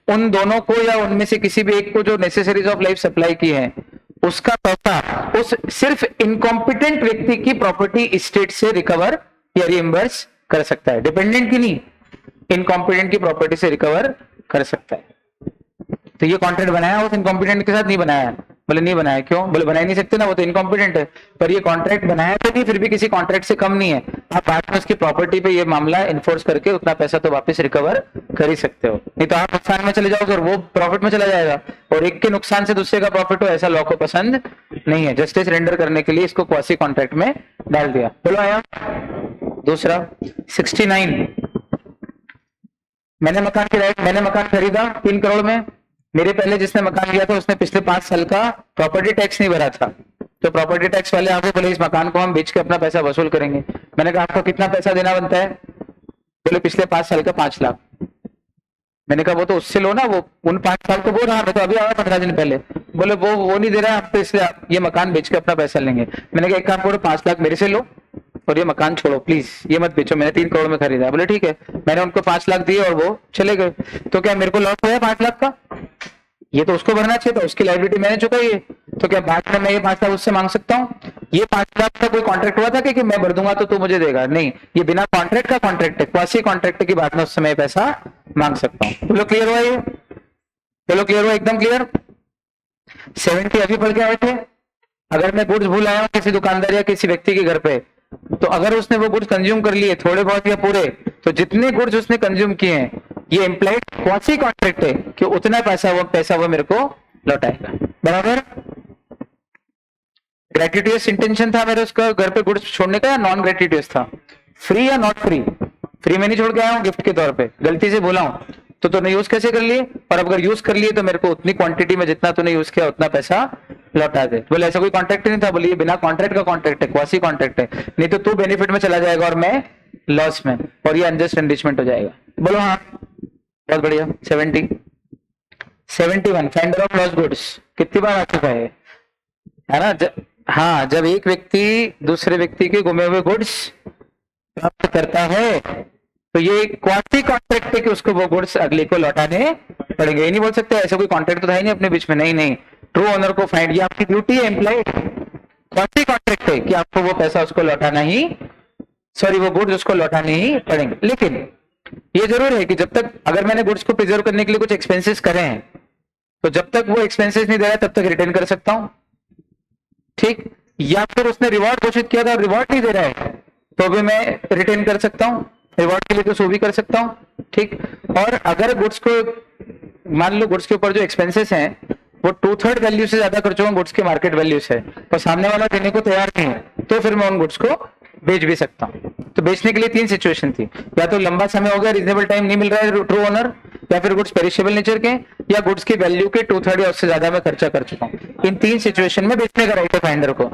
Speaker 1: उन दोनों को या उनमें से किसी भी एक को जो नेसेसरीज ऑफ लाइफ सप्लाई की है, उसका पैसा उस सिर्फ इनकॉम्पिटेंट व्यक्ति की प्रॉपर्टी स्टेट से रिकवर या रिइंबर्स कर सकता है। डिपेंडेंट की नहीं, इनकॉम्पिटेंट की प्रॉपर्टी से रिकवर कर सकता है। तो ये कॉन्ट्रैक्ट बनाया उस इनकॉम्पिटेंट के साथ नहीं बनाया, बोले नहीं बनाया। क्यों? बोले बना ही नहीं सकते ना, वो तो इनकॉम्पिटेंट है। पर ये कॉन्ट्रैक्ट बनाया तो नहीं, फिर भी किसी कॉन्ट्रैक्ट से कम नहीं है। आप बाद में उसकी प्रॉपर्टी पे ये मामला इन्फोर्स करके उतना पैसा तो वापस रिकवर कर ही सकते हो, नहीं तो आप नुकसान में चले जाओगे और वो प्रॉफिट में चला जाएगा। और एक के नुकसान से दूसरे का प्रॉफिट हो, ऐसा लॉ को पसंद नहीं है। जस्टिस रेंडर करने के लिए इसको क्वासी कॉन्ट्रैक्ट में डाल दिया। बोलो आया दूसरा 69। मैंने मकान खरीदा 3 करोड़ में। मेरे पहले जिसने मकान लिया था उसने पिछले 5 साल का प्रॉपर्टी टैक्स नहीं भरा था। तो प्रॉपर्टी टैक्स वाले आगे बोले इस मकान को हम बेच के अपना पैसा वसूल करेंगे। मैंने कहा आपको कितना पैसा देना बनता है? बोले पिछले 5 साल का 5 लाख। मैंने कहा वो तो उससे लो ना, वो उन 5 साल को बोल रहा, मैं तो अभी आया 15 दिन पहले। बोले वो नहीं दे रहा है, आप तो इसलिए ये मकान बेच के अपना पैसा लेंगे। मैंने कहा एक काम करो 5 लाख मेरे से लो और ये मकान छोड़ो प्लीज, ये मत बेचो, मैंने 3 करोड़ में खरीदा। बोले ठीक है। मैंने उनको 5 लाख दिए और वो चले गए। तो क्या मेरे को लॉस हुआ 5 लाख का? ये तो उसको भरना चाहिए था, उसकी लायबिलिटी मैंने चुकाई है। तो क्या बाद में मैं ये 5 लाख उससे मांग सकता हूँ? ये 5 लाख का कोई कॉन्ट्रैक्ट हुआ था कि मैं भर दूंगा तो तू मुझे देगा? नहीं, ये बिना कॉन्ट्रैक्ट का कॉन्ट्रैक्ट है, क्वासी कॉन्ट्रैक्ट की बात में उससे मैं पैसा मांग सकता हूँ। बोलो क्लियर हुआ ये? चलो क्लियर हुआ, एकदम क्लियर। 70 अभी पढ़ के आए थे। अगर मैं गुड्स भूल आया हूँ किसी दुकानदार या किसी व्यक्ति के घर पे, तो अगर उसने वो गुड्स कंज्यूम कर लिए थोड़े बहुत या पूरे, तो जितने गुड्स उसने कंज्यूम किए हैं ये इम्प्लाइड क्वासी कॉन्ट्रैक्ट है कि उतना पैसा वो मेरे को लौटाएगा। बराबर? ग्रेटिट्यूस इंटेंशन था मेरे उसका घर पे गुड्स छोड़ने का या नॉन ग्रेटिट्यूस था? फ्री या नॉट फ्री? फ्री में नहीं छोड़ के आया हूँ गिफ्ट के तौर पे, गलती से बोला हूँ तो तूने यूज कैसे कर लिए? और अगर यूज कर लिए तो मेरे को उतनी क्वांटिटी में जितना तूने यूज किया उतना पैसा लौटा दे। बोले ऐसा कोई कॉन्ट्रैक्ट नहीं था। बोले ये बिना कॉन्ट्रैक्ट का कॉन्ट्रैक्ट है, क्वासी कॉन्ट्रैक्ट है, नहीं तो तू बेनिफिट में चला जाएगा और मैं लॉस में, और ये अनजस्ट एनरिचमेंट हो जाएगा। बोलो हाँ, बहुत बढ़िया। 71 फाइंडर ऑफ लॉस्ट गुड्स कितनी बार आ चुका है ना? हाँ, जब एक व्यक्ति दूसरे व्यक्ति के गुमे हुए गुड्स प्राप्त करता है तो ये क्वासी कॉन्ट्रैक्ट है कि उसको वो गुड्स अगले को लौटाने पड़ेंगे। ये नहीं बोल सकते ऐसा कोई कॉन्ट्रैक्ट तो था ही नहीं अपने बीच में। नहीं, ट्रू ओनर को फाइंड, ये आपकी ड्यूटी है एम्प्लॉयड। क्वासी कॉन्ट्रैक्ट है कि आपको वो पैसा उसको लौटाना ही, वो गुड्स उसको लौटाने ही पड़ेंगे। लेकिन ये जरूर है कि जब तक अगर मैंने गुड्स को प्रिजर्व करने के लिए कुछ एक्सपेंसेस करे हैं तो जब तक वो एक्सपेंसेस नहीं दे रहा है तब तक रिटर्न कर सकता हूं, ठीक? या फिर उसने रिवॉर्ड घोषित किया था और रिवॉर्ड नहीं दे रहा है तो भी मैं रिटर्न कर सकता हूं, रिवॉर्ड के लिए तो सो भी कर सकता हूं, ठीक? और अगर गुड्स को मान लो गुड्स के ऊपर जो एक्सपेंसेस हैं वो 2/3 वैल्यू से ज्यादा खर्च होगा गुड्स के मार्केट वैल्यू से, तो सामने वाला देने को तैयार नहीं है, तो फिर मैं उन गुड्स को बेच भी सकता हूं। तो बेचने के लिए 3 सिचुएशन थी, या तो लंबा समय हो गया, रीजनेबल टाइम नहीं मिल रहा है ट्रू ओनर, या फिर गुड्स पेरिशेबल नेचर के, या गुड्स की वैल्यू के 2/3 या उससे ज्यादा मैं खर्चा कर चुका हूं। इन 3 सिचुएशन में बेचने का राइट है फाइंडर को।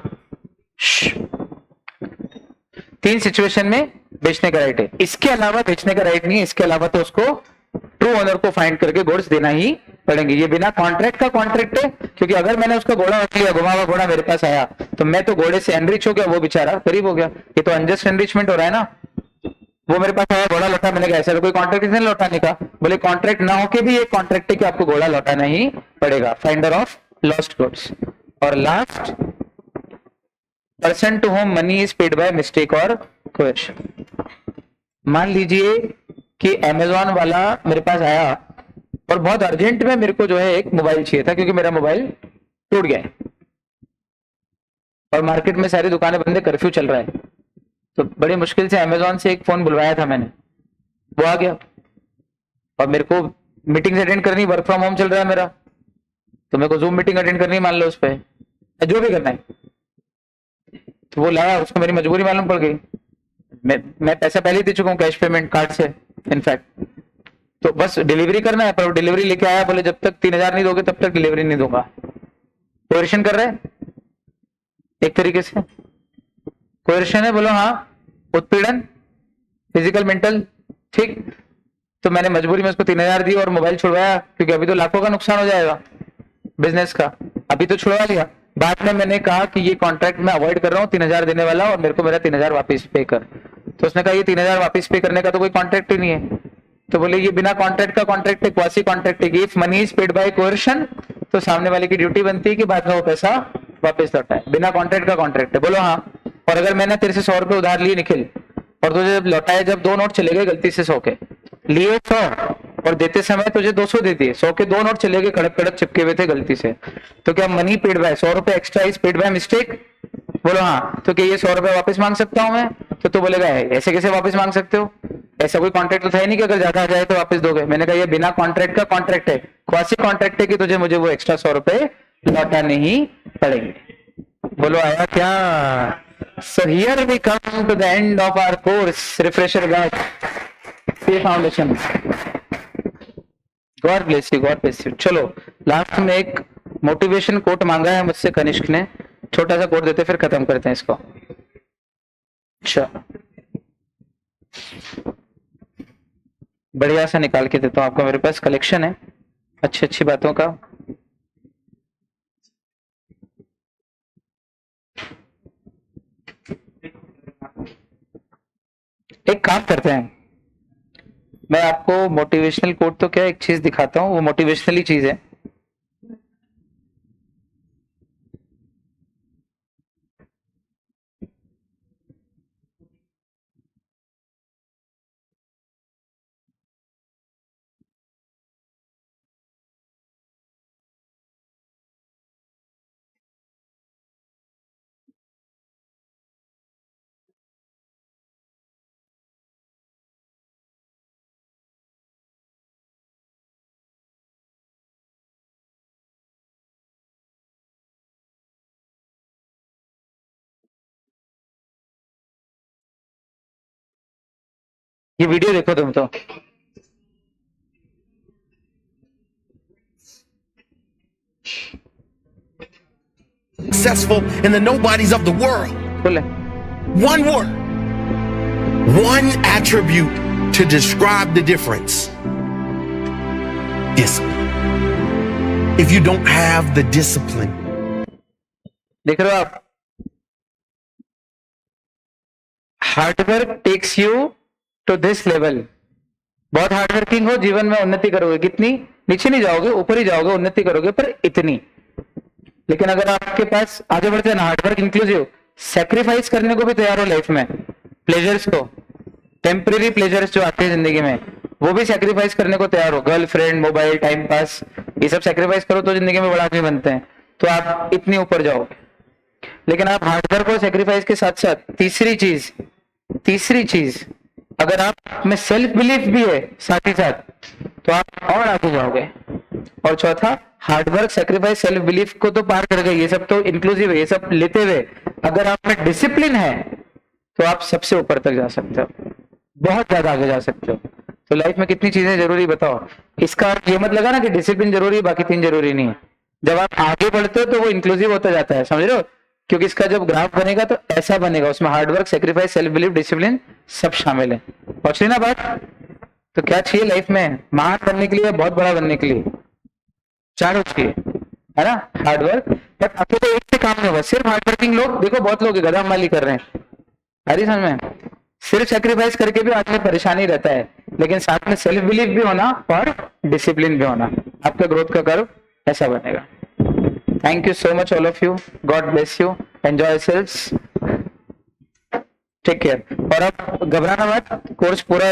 Speaker 1: 3 सिचुएशन में बेचने का राइट है, इसके अलावा बेचने का राइट नहीं है। इसके अलावा तो उसको ट्रू ओनर को फाइंड करके गुड्स देना ही पड़ेंगे। ये बिना कॉन्ट्रैक्ट का कॉन्ट्रैक्ट है, क्योंकि अगर मैंने उसका घोड़ा रख लिया, घुमा हुआ घोड़ा मेरे पास आया, तो मैं तो घोड़े से एनरिच हो गया, वो बेचारा गरीब हो गया। ये तो अनजस्ट एनरिचमेंट हो रहा है ना। वो मेरे पास आया, घोड़ा लौटा, मैंने कहा ऐसा तो कोई कॉन्ट्रैक्ट नहीं लौटाने का। बोले कॉन्ट्रैक्ट ना होके भी ये कॉन्ट्रैक्ट है कि आपको घोड़ा लौटाना ही पड़ेगा, फाइंडर ऑफ लॉस्ट गुड्स। और last, person to whom money is paid by mistake और कोएर्शन। मान लीजिए कि अमेजोन वाला मेरे पास आया और बहुत अर्जेंट में मेरे को जो है एक मोबाइल चाहिए था, क्योंकि मेरा मोबाइल टूट गया है और मार्केट में सारी दुकानें बंद है, कर्फ्यू चल रहा है। तो बड़ी मुश्किल से अमेजोन से एक फोन बुलवाया था मैंने, वो आ गया और मेरे को मीटिंग अटेंड करनी, वर्क फ्रॉम होम चल रहा है मेरा, तो मेरे को जूम मीटिंग अटेंड करनी, मान लो उस पर जो भी करना है। तो वो लाया, उसको मेरी मजबूरी मालूम पड़ गई। मैं पैसा पहले ही दे चुका हूँ कैश पेमेंट कार्ड से इनफैक्ट, तो बस डिलीवरी करना है। पर वो डिलीवरी लेके आया, बोले जब तक 3000 नहीं दोगे तब तक डिलीवरी नहीं दूंगा। कोएर्शन कर रहे हैं एक तरीके से, कोएर्शन है। बोलो हाँ, उत्पीड़न, फिजिकल मेंटल, ठीक। तो मैंने मजबूरी में उसको 3000 दी और मोबाइल छुड़वाया, क्योंकि अभी तो लाखों का नुकसान हो जाएगा बिजनेस का। अभी तो छुड़वा लिया, बाद में मैंने कहा कि ये कॉन्ट्रैक्ट मैं अवॉइड कर रहा हूँ 3000 देने वाला, और मेरे को मेरा 3000 वापस पे कर। तो उसने कहा ये 3000 वापस पे करने का तो कोई कॉन्ट्रैक्ट ही नहीं है। तो बोले ये बिना कॉन्ट्रैक्ट का कॉन्ट्रैक्ट है, क्वासी कॉन्ट्रैक्ट है। If money is paid by coercion, तो सामने वाले की ड्यूटी बनती है कि बाद में वो पैसा वापस लौटाए। बिना कॉन्ट्रैक्ट का कॉन्ट्रैक्ट है। बोलो हाँ। और अगर मैंने तेरे से 100 रुपए उधार लिए निखिल, और तुझे जब लौटाए, जब 2 नोट चले गए गलती से 100 के लिए, 100 और देते समय तुझे 200 दे दिए, 100 के 2 नोट चले गए, कड़क कड़क चिपके हुए थे गलती से, तो क्या मनी पेड बाय 100 रुपए extra is paid by mistake? बोलो हाँ। तो क्या ये 100 रुपए वापस मांग सकता हूं मैं? तो तू बोलेगा ऐसे कैसे वापस मांग सकते हो, ऐसा कोई कॉन्ट्रैक्ट तो था ही नहीं कि अगर ज्यादा आ जाए तो वापस दोगे। मैंने कहा ये बिना कॉन्ट्रैक्ट का कॉन्ट्रैक्ट है, क्वासी कॉन्ट्रैक्ट है कि तुझे मुझे वो एक्स्ट्रा 100 रुपए लौटाने ही पड़ेंगे। बोलो आया क्या? So here we come to the end of our course, refresher batch, Pay Foundation. God bless you, God bless you. चलो लास्ट में एक मोटिवेशन कोट मांगा है मुझसे कनिष्क ने, छोटा सा कोट देते फिर खत्म करते हैं इसको। अच्छा बढ़िया सा निकाल के देता हूं आपको, मेरे पास कलेक्शन है अच्छी अच्छी बातों का। एक काम करते हैं, मैं आपको मोटिवेशनल कोट तो क्या एक चीज दिखाता हूँ, वो मोटिवेशनली चीज है। ये वीडियो देखो तुम तो,
Speaker 2: successful in the nobodies of the world.
Speaker 1: बोले
Speaker 2: One word, one attribute to describe the difference. Discipline. If you don't have the discipline,
Speaker 1: देख रहे हो आप, hard work takes you to this level. बहुत हार्डवर्किंग हो, जीवन में उन्नति करोगे, कितनी नीचे नहीं जाओगे, ऊपर ही जाओगे, उन्नति करोगे, पर इतनी। लेकिन अगर आपके पास आगे बढ़ते हैं ना, हार्डवर्क इंक्लूसिव, सेक्रीफाइस करने को भी तैयार हो लाइफ में, प्लेजर्स को, टेम्परेरी प्लेजर्स जो आते हैं जिंदगी में, वो भी सेक्रीफाइस करने को तैयार हो, गर्लफ्रेंड, मोबाइल, टाइम पास, ये सब सेक्रीफाइस करो तो जिंदगी में बड़ा आदमी बनते हैं, तो आप इतनी ऊपर जाओगे। लेकिन आप हार्डवर्क और सेक्रीफाइस के साथ साथ तीसरी चीज अगर आप में सेल्फ बिलीफ भी है साथ ही साथ, तो आप और आगे जाओगे। और चौथा, हार्डवर्क, सेक्रीफाइस, सेल्फ बिलीफ को तो पार कर गए, ये सब तो इंक्लूसिव है, ये सब लेते हुए अगर आप में डिसिप्लिन है तो आप सबसे ऊपर तक जा सकते हो, बहुत ज्यादा आगे जा सकते हो। तो लाइफ में कितनी चीजें जरूरी बताओ, इसका अर्थ ये मत लगा ना कि डिसिप्लिन जरूरी है बाकी 3 जरूरी नहीं है। जब आप आगे बढ़ते हो तो वो इंक्लूसिव होता जाता है, समझ रहे हो? क्योंकि इसका जब ग्राफ बनेगा तो ऐसा बनेगा, उसमें hard work, sacrifice, self belief, discipline सब शामिल है। पहुंच ना बात? तो क्या चाहिए लाइफ में महान बनने के लिए, बहुत बड़ा बनने के लिए? चारों चाहिए, है ना? हार्डवर्क, बट अकेले एक से काम नहीं होगा। सिर्फ हार्डवर्किंग लोग देखो, बहुत लोग गधा माली कर रहे हैं, हरी समझ में, सिर्फ सेक्रीफाइस करके भी आदमी परेशानी रहता है, लेकिन साथ में सेल्फ बिलीफ भी होना और डिसिप्लिन भी होना, आपका ग्रोथ का कर्व ऐसा बनेगा। Thank you so much all of you, God bless you, enjoy yourselves, take care. और अब घबराना मत, कोर्स पूरा